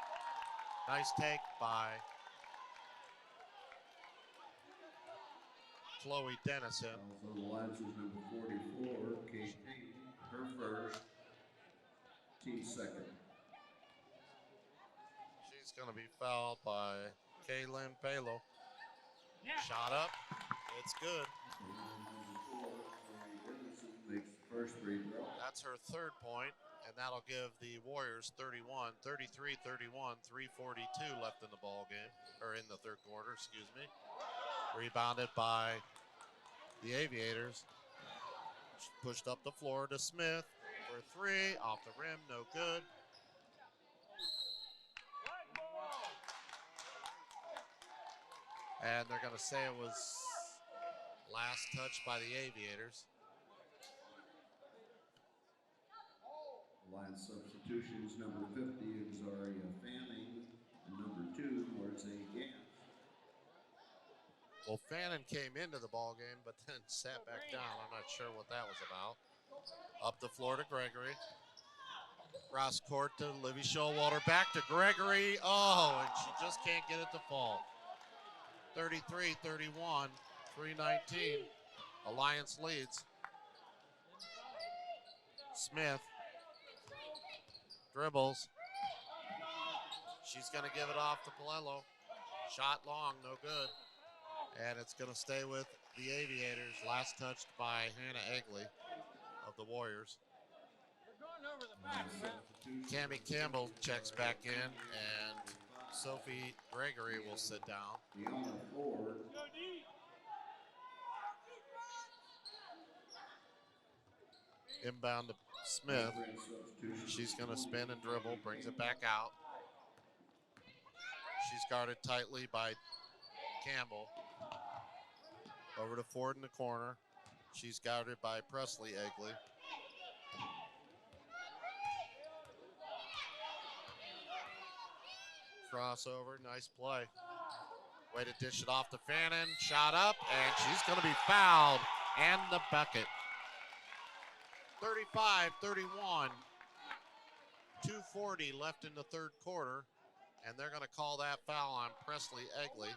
Nice take by Chloe Dennison. Also, the lines is number 44, Kate Payton, her first, team second. She's going to be fouled by Kaylin Palo. Shot up. It's good. Makes the first free throw. That's her third point, and that'll give the Warriors 31, 33-31, 3:42 left in the ball game, or in the third quarter, excuse me. Rebounded by the Aviators. Pushed up the floor to Smith for three, off the rim, no good. And they're going to say it was last touch by the Aviators. Line substitutions, number 50, Zaria Fanning, and number 2, Marze Gant. Well, Fannin came into the ball game, but then sat back down. I'm not sure what that was about. Up the floor to Gregory. Cross court to Livvie Showalter. Back to Gregory. Oh, and she just can't get it to fall. 33-31, 3:19. Alliance leads. Smith dribbles. She's going to give it off to Palello. Shot long, no good. And it's going to stay with the Aviators. Last touched by Hannah Egley of the Warriors. Cammie Campbell checks back in, and Sophie Gregory will sit down. Inbound to Smith. She's going to spin and dribble, brings it back out. She's guarded tightly by Campbell. Over to Ford in the corner. She's guarded by Presley Egley. Crossover, nice play. Way to dish it off to Fannin. Shot up, and she's going to be fouled. And the bucket. 35-31. 2:40 left in the third quarter. And they're going to call that foul on Presley Egley.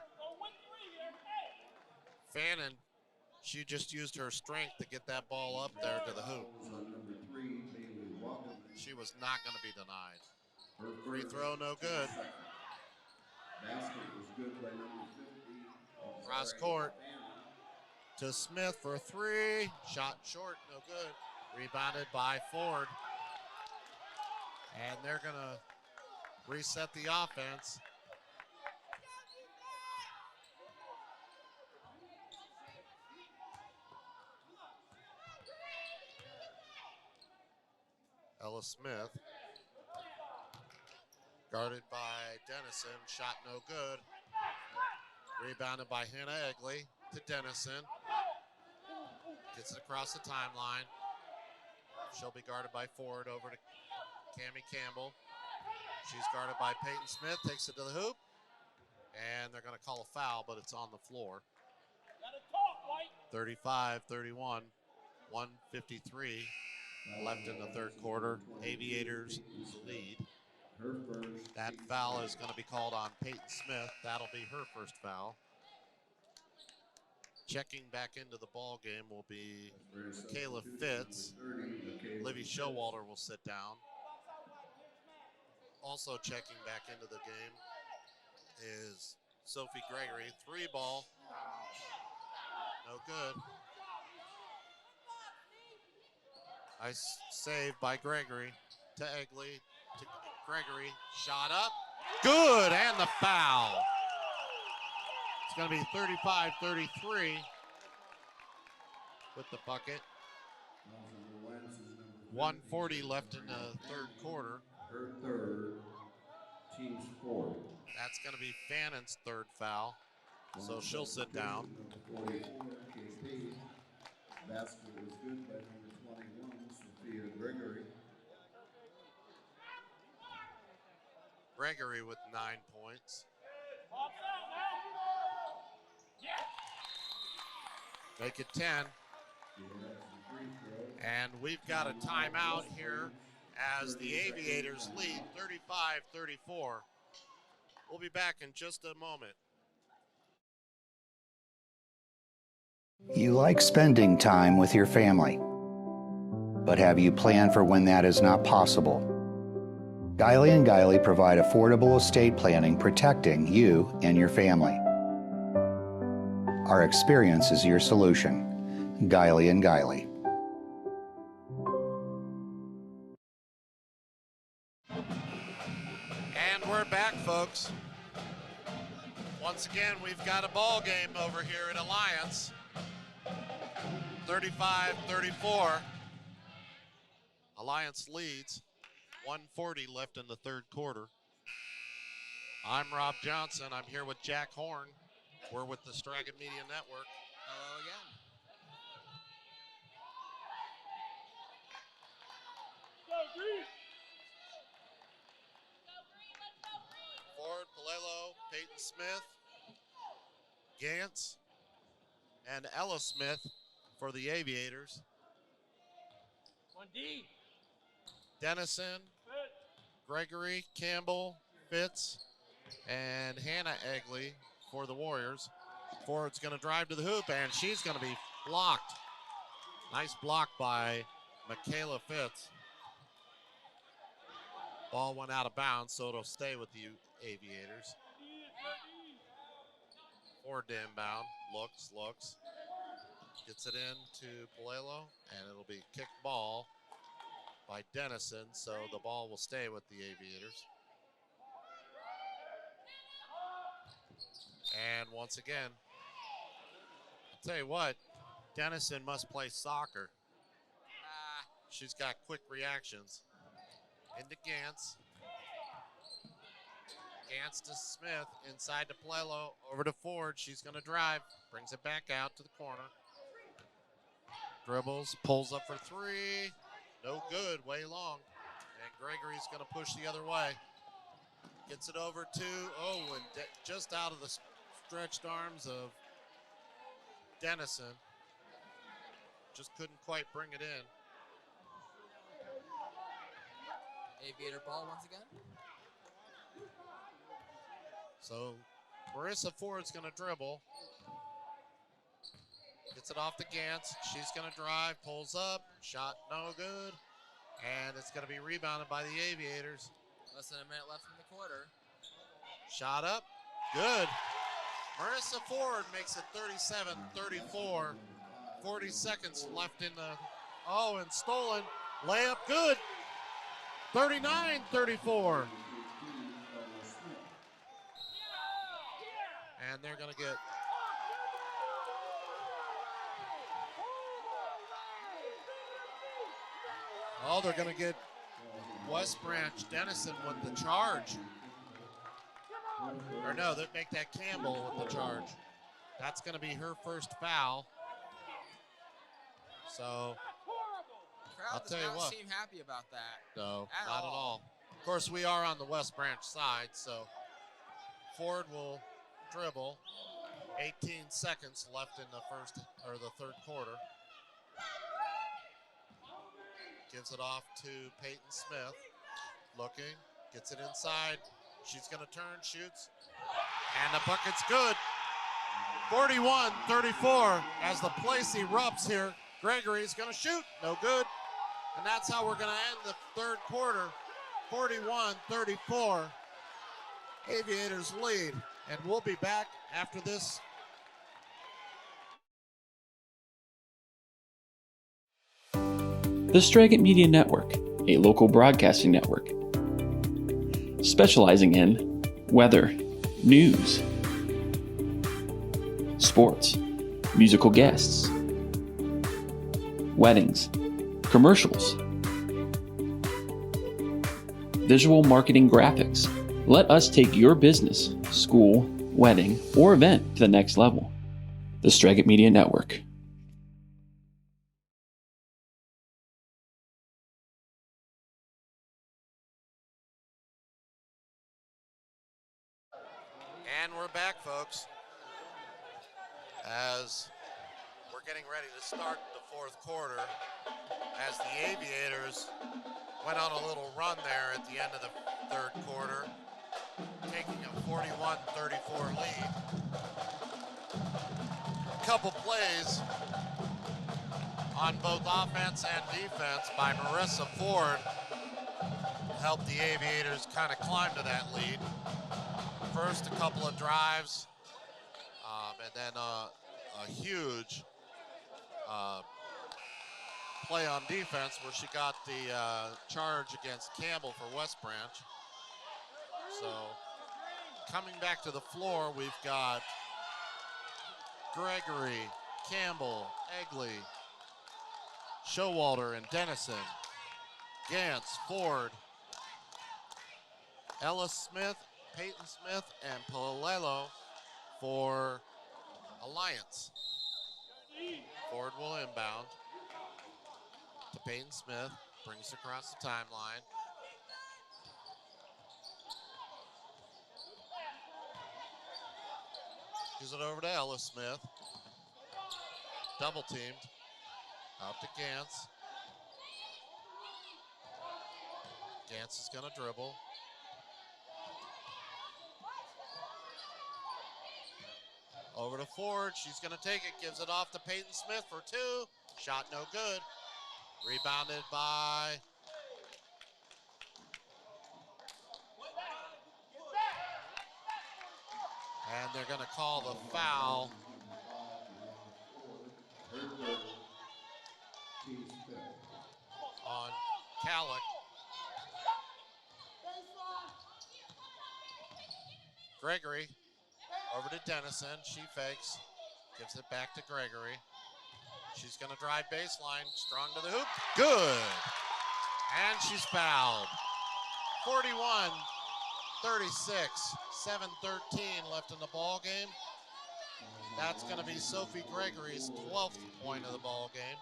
Fannin, she just used her strength to get that ball up there to the hoop. She was not going to be denied. Free throw, no good. Cross court to Smith for three. Shot short, no good. Rebounded by Ford. And they're going to reset the offense. Ella Smith, guarded by Dennison, shot no good. Rebounded by Hannah Egley to Dennison. Gets it across the timeline. She'll be guarded by Ford, over to Cammie Campbell. She's guarded by Peyton Smith, takes it to the hoop. And they're going to call a foul, but it's on the floor. 35-31, 1:53 left in the third quarter. Aviators lead. That foul is going to be called on Peyton Smith. That'll be her first foul. Checking back into the ball game will be Kayla Fitz. Livvie Showalter will sit down. Also checking back into the game is Sophie Gregory. Three ball. No good. Nice save by Gregory to Egley to Gregory. Shot up. Good, and the foul. It's going to be 35-33 with the bucket. 1:40 left in the third quarter. Her third, team's fourth. That's going to be Fannin's third foul, so she'll sit down. 44, KP. Basket was good by number 21, Sophie Gregory. Gregory with 9 points. Make it 10. And we've got a timeout here as the Aviators lead 35-34. We'll be back in just a moment. You like spending time with your family, but have you planned for when that is not possible? Guiley & Guiley provide affordable estate planning protecting you and your family. Our experience is your solution. Guiley & Guiley. And we're back, folks. Once again, we've got a ball game over here at Alliance. 35-34. Alliance leads. 1:40 left in the third quarter. I'm Rob Johnson. I'm here with Jack Horn. We're with the Stragan Media Network. Hello again. Ford, Palello, Peyton Smith, Gantz, and Ella Smith for the Aviators. 1D. Dennison, Gregory, Campbell, Fitz, and Hannah Egley for the Warriors. Ford's going to drive to the hoop, and she's going to be blocked. Nice block by Michaela Fitz. Ball went out of bounds, so it'll stay with the Aviators. Ford to inbound, looks. Gets it in to Palelo, and it'll be kicked ball by Dennison, so the ball will stay with the Aviators. And once again, I'll tell you what, Dennison must play soccer. She's got quick reactions. Into Gantz. Gantz to Smith, inside to Palelo, over to Ford. She's going to drive, brings it back out to the corner. Dribbles, pulls up for three. No good, way long. And Gregory's going to push the other way. Gets it over to Owen, just out of the stretched arms of Dennison. Just couldn't quite bring it in. Aviator ball once again. So Marissa Ford's going to dribble. Gets it off to Gantz. She's going to drive, pulls up, shot no good. And it's going to be rebounded by the Aviators. Less than a minute left in the quarter. Shot up, good. Marissa Ford makes it 37-34. 40 seconds left in the, and stolen. Layup good. 39-34. And they're going to get they're going to get West Branch Dennison with the charge. Or no, they make that Campbell with the charge. That's going to be her first foul. So I'll tell you what. Seem happy about that. No, not at all. Of course, we are on the West Branch side, so Ford will dribble. 18 seconds left in the third quarter. Gives it off to Peyton Smith. Looking, gets it inside. She's going to turn, shoots, and the bucket's good. 41-34 as the place erupts here. Gregory's going to shoot, no good. And that's how we're going to end the third quarter. 41-34. Aviators lead. And we'll be back after this. The Straggett Media Network, a local broadcasting network specializing in weather, news, sports, musical guests, weddings, commercials, visual marketing graphics. Let us take your business, school, wedding, or event to the next level. The Straggett Media Network. And we're back, folks, as we're getting ready to start the fourth quarter, as the Aviators went on a little run there at the end of the third quarter, taking a 41-34 lead. A couple plays on both offense and defense by Marissa Ford helped the Aviators kind of climb to that lead. First, a couple of drives, and then a huge play on defense where she got the charge against Campbell for West Branch. So coming back to the floor, we've got Gregory, Campbell, Egley, Showalter, and Dennison, Gantz, Ford, Ella Smith, Peyton Smith, and Palelo for Alliance. Ford will inbound to Peyton Smith, brings across the timeline. Gives it over to Ella Smith. double teamed. Out to Gantz. Gantz is going to dribble. Over to Ford. She's going to take it. Gives it off to Peyton Smith for two. Shot no good. Rebounded by and they're going to call the foul on Calic. Gregory over to Dennison. She fakes. Gives it back to Gregory. She's going to drive baseline. Strong to the hoop. Good. And she's fouled. 41-36. 7:13 left in the ball game. That's going to be Sophie Gregory's 12th point of the ball game.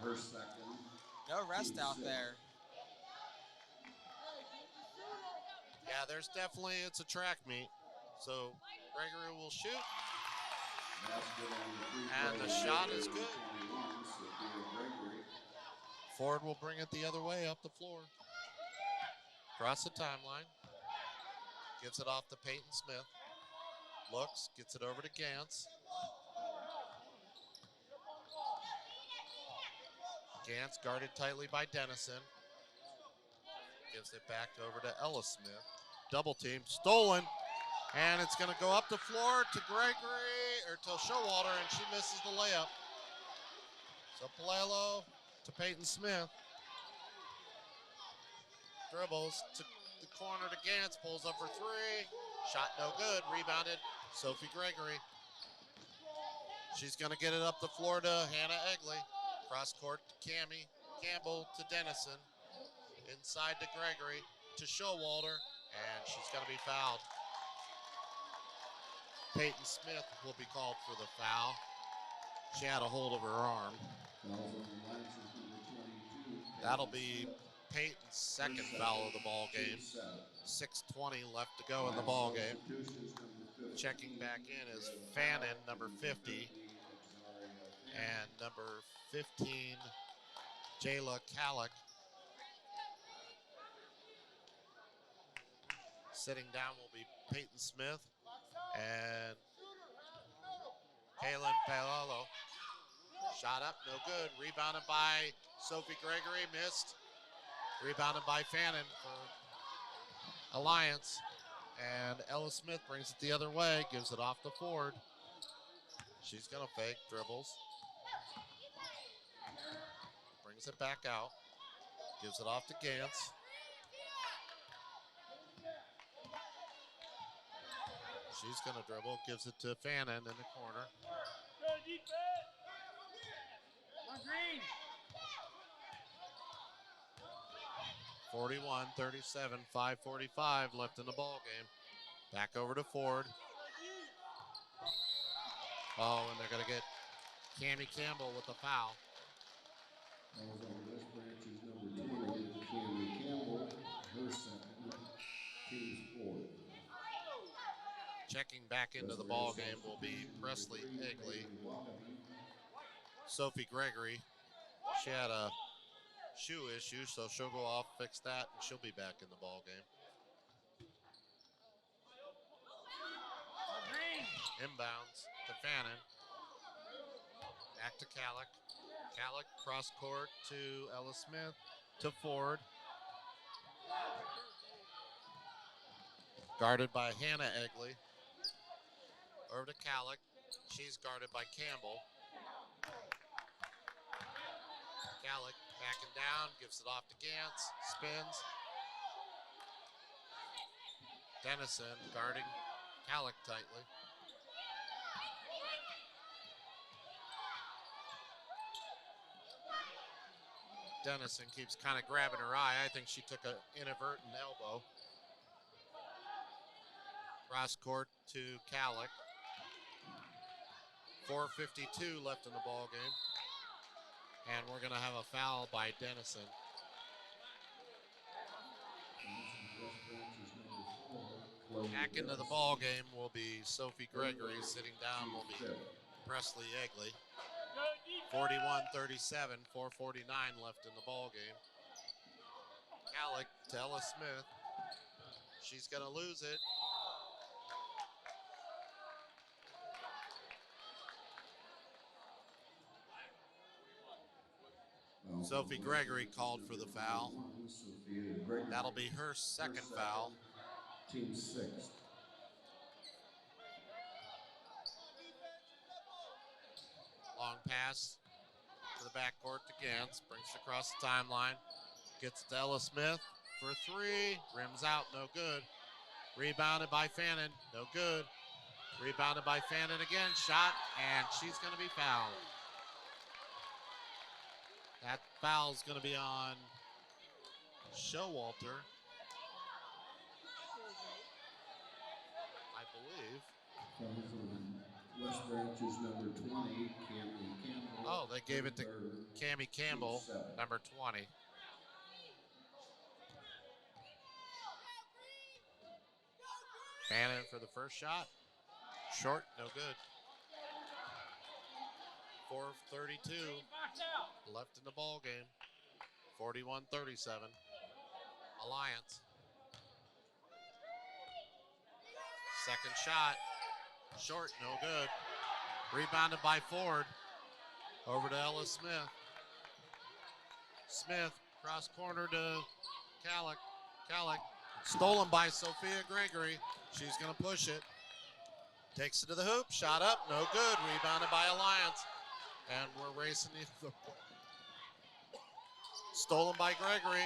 Her second. No rest out there. Yeah, there's definitely, it's a track meet. So Gregory will shoot. And the shot is good. Ford will bring it the other way up the floor. Across the timeline. Gives it off to Peyton Smith. Looks, gets it over to Gantz. Gantz guarded tightly by Dennison. Gives it back over to Ellis Smith. Double team, stolen. And it's going to go up the floor to Gregory, or to Showalter, and she misses the layup. So Palelo to Peyton Smith. Dribbles to the corner to Gantz, pulls up for three. Shot no good, rebounded Sophie Gregory. She's going to get it up the floor to Hannah Egley. Cross court to Cammie Campbell to Dennison. Inside to Gregory to Showalter, and she's going to be fouled. Peyton Smith will be called for the foul. She had a hold of her arm. That'll be Peyton's second foul of the ball game. 6:20 left to go in the ball game. Checking back in is Fannin, number 50, and number 15, Jayla Calic. Sitting down will be Peyton Smith and Kaylin Palalo. Shot up, no good. Rebounded by Sophie Gregory, missed. Rebounded by Fannin for Alliance. And Ella Smith brings it the other way, gives it off to Ford. She's gonna fake, dribbles. Brings it back out. Gives it off to Gantz. She's going to dribble, gives it to Fannin in the corner. 41-37, 5:45 left in the ball game. Back over to Ford. Oh, and they're going to get Cammie Campbell with the foul. This branch is number 20, Cammie Campbell, her second, team's fourth. Checking back into the ball game will be Presley Egley. Sophie Gregory, she had a shoe issue, so she'll go off, fix that, and she'll be back in the ball game. Inbounds to Fannin. Back to Calic. Calic cross court to Ella Smith, to Ford. Guarded by Hannah Egley. Over to Calic. She's guarded by Campbell. Calic backing down, gives it off to Gantz, spins. Dennison guarding Calic tightly. Dennison keeps kind of grabbing her eye. I think she took an inadvertent elbow. Cross court to Calic. 4:52 left in the ball game. And we're going to have a foul by Dennison. Back into the ball game will be Sophie Gregory. Sitting down will be Presley Egley. 41-37, 4:49 left in the ball game. Alec to Ella Smith. She's going to lose it. Sophie Gregory called for the foul. That'll be her second foul. Team 6. Long pass to the backcourt to Gantz. Brings it across the timeline. Gets to Ella Smith for three. Rims out, no good. Rebounded by Fannin, no good. Rebounded by Fannin again. Shot, and she's going to be fouled. That foul's going to be on Showalter, I believe. West Branch is number 20, Campbell. Oh, they gave it to Cammie Campbell, number 20. Fannin for the first shot. Short, no good. 4:32 left in the ball game. 41-37. Alliance. Second shot. Short, no good. Rebounded by Ford. Over to Ella Smith. Smith, cross corner to Calic. Calic, stolen by Sophie Gregory. She's going to push it. Takes it to the hoop. Shot up, no good. Rebounded by Alliance. And we're racing the stolen by Gregory.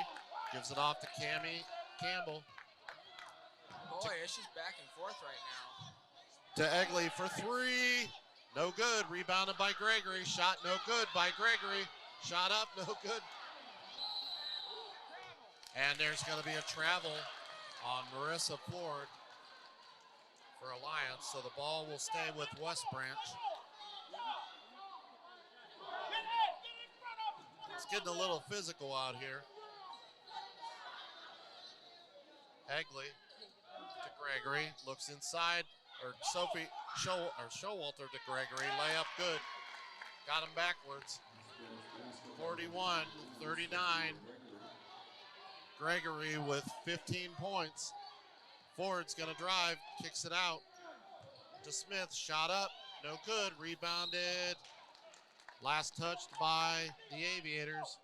Gives it off to Cammie Campbell. Boy, it's just back and forth right now. To Egley for three. No good. Rebounded by Gregory. Shot no good by Gregory. Shot up, no good. And there's going to be a travel on Marissa Ford for Alliance. So the ball will stay with West Branch. It's getting a little physical out here. Egley to Gregory. Looks inside. Or Showalter to Gregory. Layup good. Got him backwards. 41-39. Gregory with 15 points. Ford's going to drive. Kicks it out to Smith. Shot up. No good. Rebounded. Last touched by the Aviators.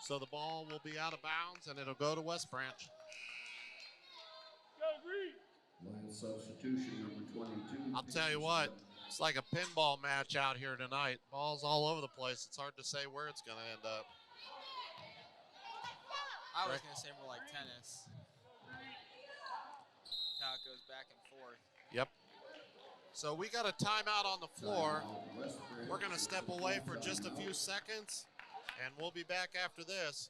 So the ball will be out of bounds and it'll go to West Branch. Line substitution number 22. I'll tell you what, it's like a pinball match out here tonight. Ball's all over the place. It's hard to say where it's going to end up. I was going to say more like tennis. How it goes back and forth. Yep. So we got a timeout on the floor. We're going to step away for just a few seconds, and we'll be back after this.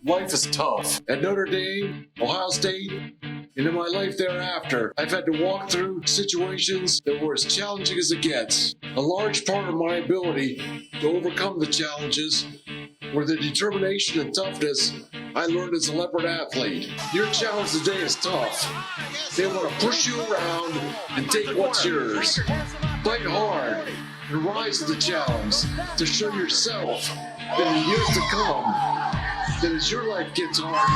Life is tough. At Notre Dame, Ohio State, and in my life thereafter, I've had to walk through situations that were as challenging as it gets. A large part of my ability to overcome the challenges were the determination and toughness I learned as a leopard athlete. Your challenge today is tough. They want to push you around and take what's yours. Fight hard and rise to the challenge to show yourself that in years to come, that as your life gets hard,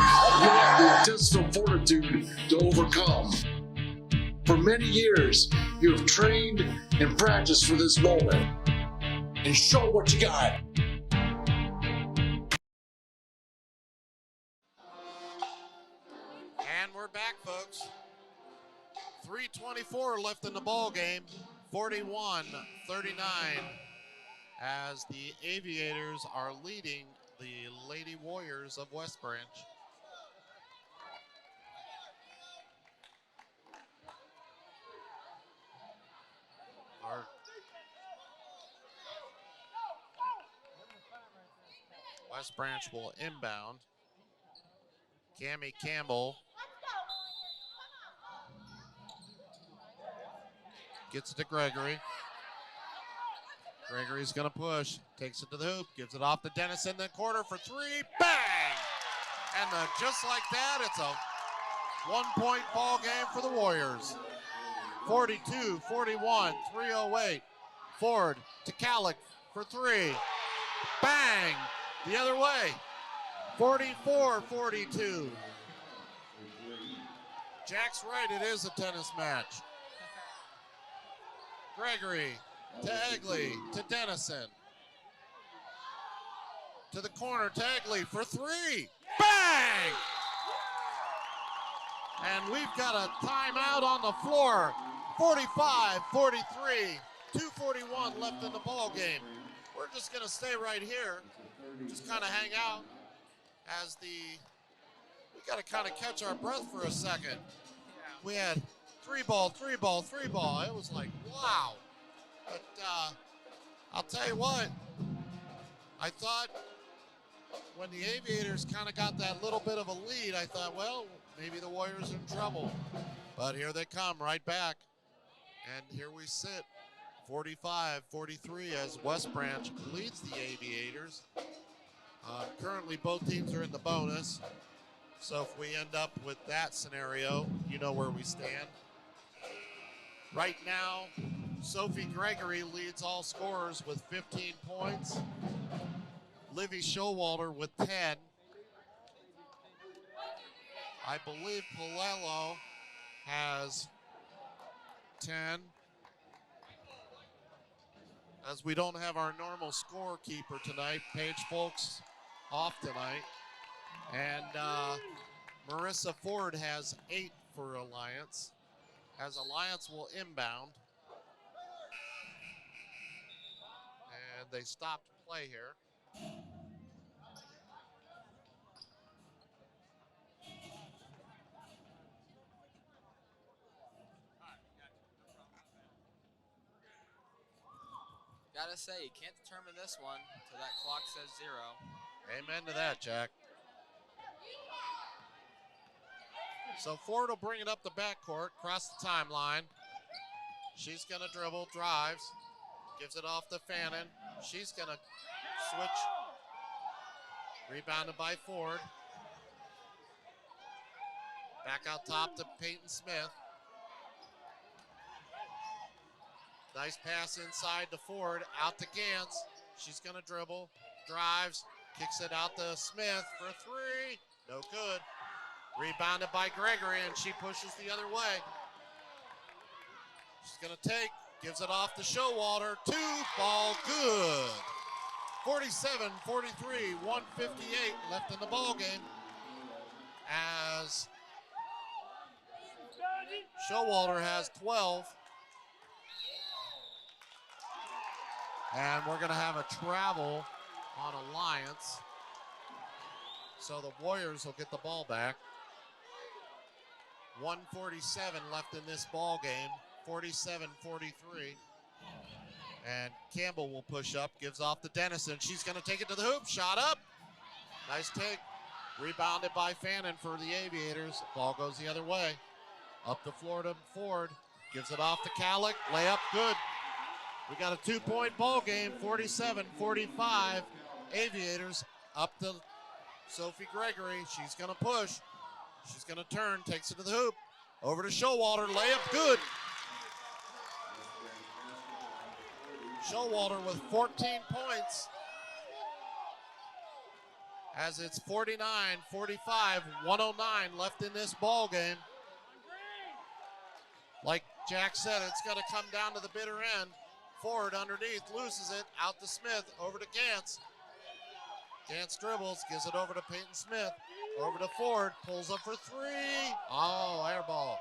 you have the intestinal fortitude to overcome. For many years, you have trained and practiced for this moment. And show what you got. And we're back, folks. 3:24 left in the ball game. 41-39 as the Aviators are leading the Lady Warriors of West Branch. West Branch will inbound. Cammie Campbell gets it to Gregory. Gregory's going to push, takes it to the hoop, gives it off to Dennis in the corner for three. Bang! And just like that, it's a 1-point ball game for the Warriors. 42, 41, 308. Ford to Calic for three. Bang! The other way. 44, 42. Jack's right, it is a tennis match. Gregory to Egley to Dennison. To the corner, to Egley for three. Bang! And we've got a timeout on the floor. 45, 43, 2:41 left in the ball game. We're just gonna stay right here, just kind of hang out as we gotta kind of catch our breath for a second. We had three ball. It was like, wow. But I'll tell you what, I thought when the Aviators kind of got that little bit of a lead, I thought, well, maybe the Warriors are in trouble. But here they come right back. And here we sit, 45-43 as West Branch leads the Aviators. Currently, both teams are in the bonus. So if we end up with that scenario, you know where we stand. Right now, Sophie Gregory leads all scorers with 15 points. Livvie Showalter with 10. I believe Palello has 10. As we don't have our normal scorekeeper tonight, Paige Folks off tonight. And Marissa Ford has 8 for Alliance, as Alliance will inbound. And they stopped play here. Gotta say, you can't determine this one until that clock says 0. Amen to that, Jack. So Ford will bring it up the backcourt, cross the timeline. She's going to dribble, drives, gives it off to Fannin. She's going to switch. Rebounded by Ford. Back out top to Peyton Smith. Nice pass inside to Ford, out to Gantz. She's going to dribble, drives, kicks it out to Smith for three. No good. Rebounded by Gregory, and she pushes the other way. She's going to take, gives it off to Showalter. 2 ball good. 47-43, 1:58 left in the ball game. As Showalter has 12. And we're going to have a travel on Alliance. So the Warriors will get the ball back. 1:47 left in this ball game. 47-43. And Campbell will push up, gives off to Dennison. She's going to take it to the hoop. Shot up. Nice take. Rebounded by Fannin for the Aviators. Ball goes the other way. Up the floor to Ford. Gives it off to Calic. Layup good. We got a 2-point ball game, 47-45. Aviators up to Sophie Gregory. She's going to push. She's going to turn, takes it to the hoop. Over to Showalter, layup good. Showalter with 14 points. As it's 49-45, 1:09 left in this ball game. Like Jack said, it's going to come down to the bitter end. Ford underneath, loses it, out to Smith, over to Gantz. Gantz dribbles, gives it over to Peyton Smith, over to Ford, pulls up for three. Oh, air ball.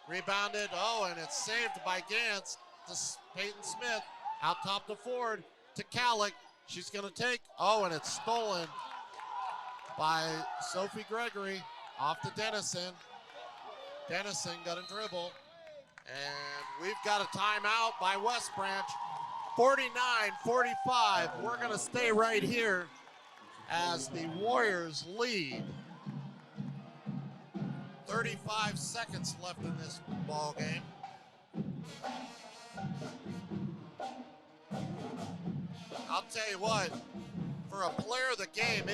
Rebounded, and it's saved by Gantz to Peyton Smith, out top to Ford, to Calic. She's gonna take, and it's stolen by Sophie Gregory, off to Dennison. Dennison got a dribble. And we've got a timeout by West Branch. 49-45. We're going to stay right here as the Warriors lead. 35 seconds left in this ball game. I'll tell you what, for a player of the game,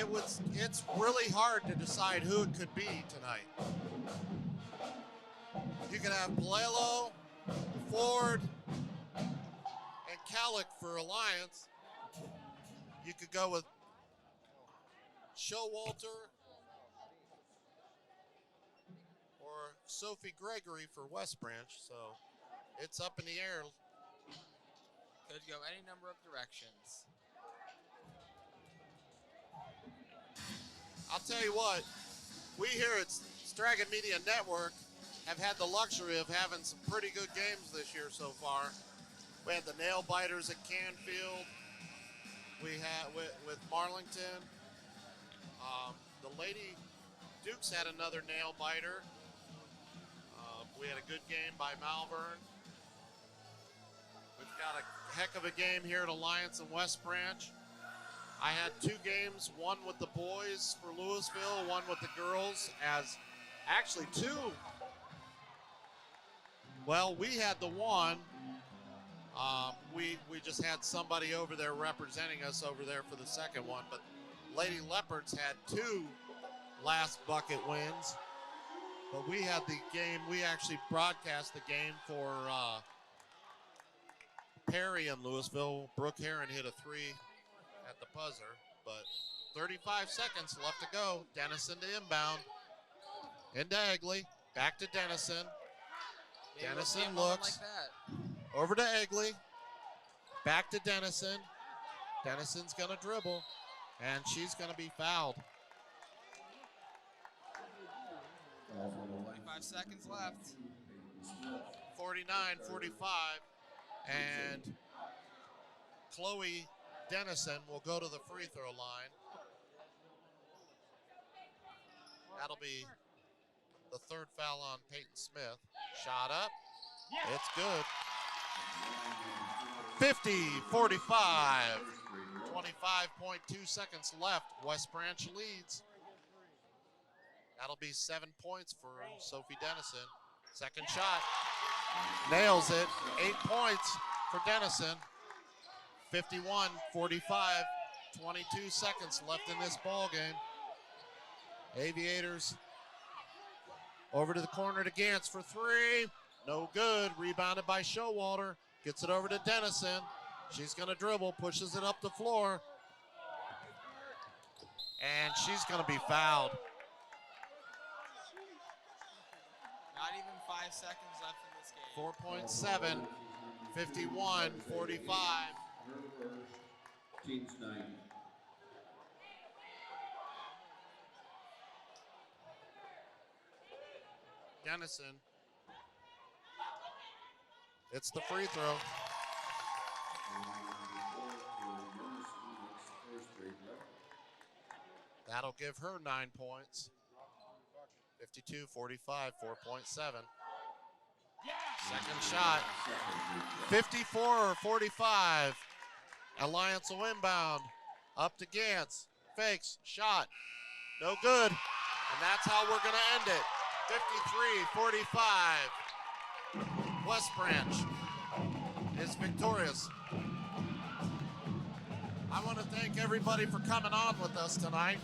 it's really hard to decide who it could be tonight. You can have Palello, Ford and Calic for Alliance. You could go with Showalter or Sophie Gregory for West Branch. So it's up in the air. Could go any number of directions. I'll tell you what, we here at Stragan Media Network have had the luxury of having some pretty good games this year so far. We had the nail biters at Canfield. We had with Marlington. The Lady Dukes had another nail biter. We had a good game by Malvern. We've got a heck of a game here at Alliance and West Branch. I had two games, one with the boys for Louisville, one with the girls, as actually two. Well, we had the one. We just had somebody over there representing us over there for the second one, but Lady Leopards had two last bucket wins. But we had the game, we actually broadcast the game for Perry in Louisville. Brooke Heron hit a three at the buzzer, but 35 seconds left to go. Dennison to inbound. Into Egley, back to Dennison. Maybe Dennison we'll see a moment looks. like that. Over to Egley. Back to Dennison. Dennison's going to dribble, and she's going to be fouled. 45 seconds left. 49-45, and Chloe Dennison will go to the free throw line. That'll be the third foul on Peyton Smith. Shot up. It's good. 50-45. 25.2 seconds left. West Branch leads. That'll be 7 points for Sophie Dennison. Second shot. Nails it. 8 points for Dennison. 51-45. 22 seconds left in this ball game. Aviators over to the corner to Gantz for three. No good. Rebounded by Showalter. Gets it over to Dennison. She's going to dribble. Pushes it up the floor. And she's going to be fouled. Not even 5 seconds left in this game. 4.7. 51-45. Teams 9. Dennison. It's the free throw. That'll give her 9 points. 52-45, 4.7. Second shot. 54-45. Alliance will inbound. Up to Gantz. Fakes. Shot. No good. And that's how we're going to end it. 53-45. West Branch is victorious. I want to thank everybody for coming on with us tonight.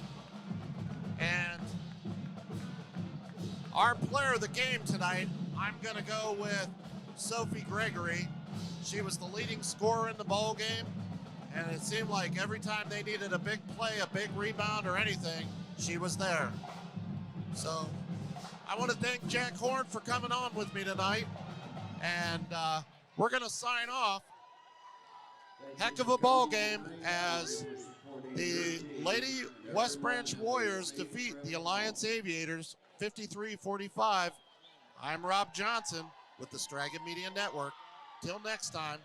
And our player of the game tonight, I'm going to go with Sophie Gregory. She was the leading scorer in the ball game, and it seemed like every time they needed a big play, a big rebound or anything, she was there. So I want to thank Jack Horn for coming on with me tonight, and we're going to sign off. Heck of a ball game as the Lady West Branch Warriors defeat the Alliance Aviators 53-45. I'm Rob Johnson with the Stragan Media Network. Till next time,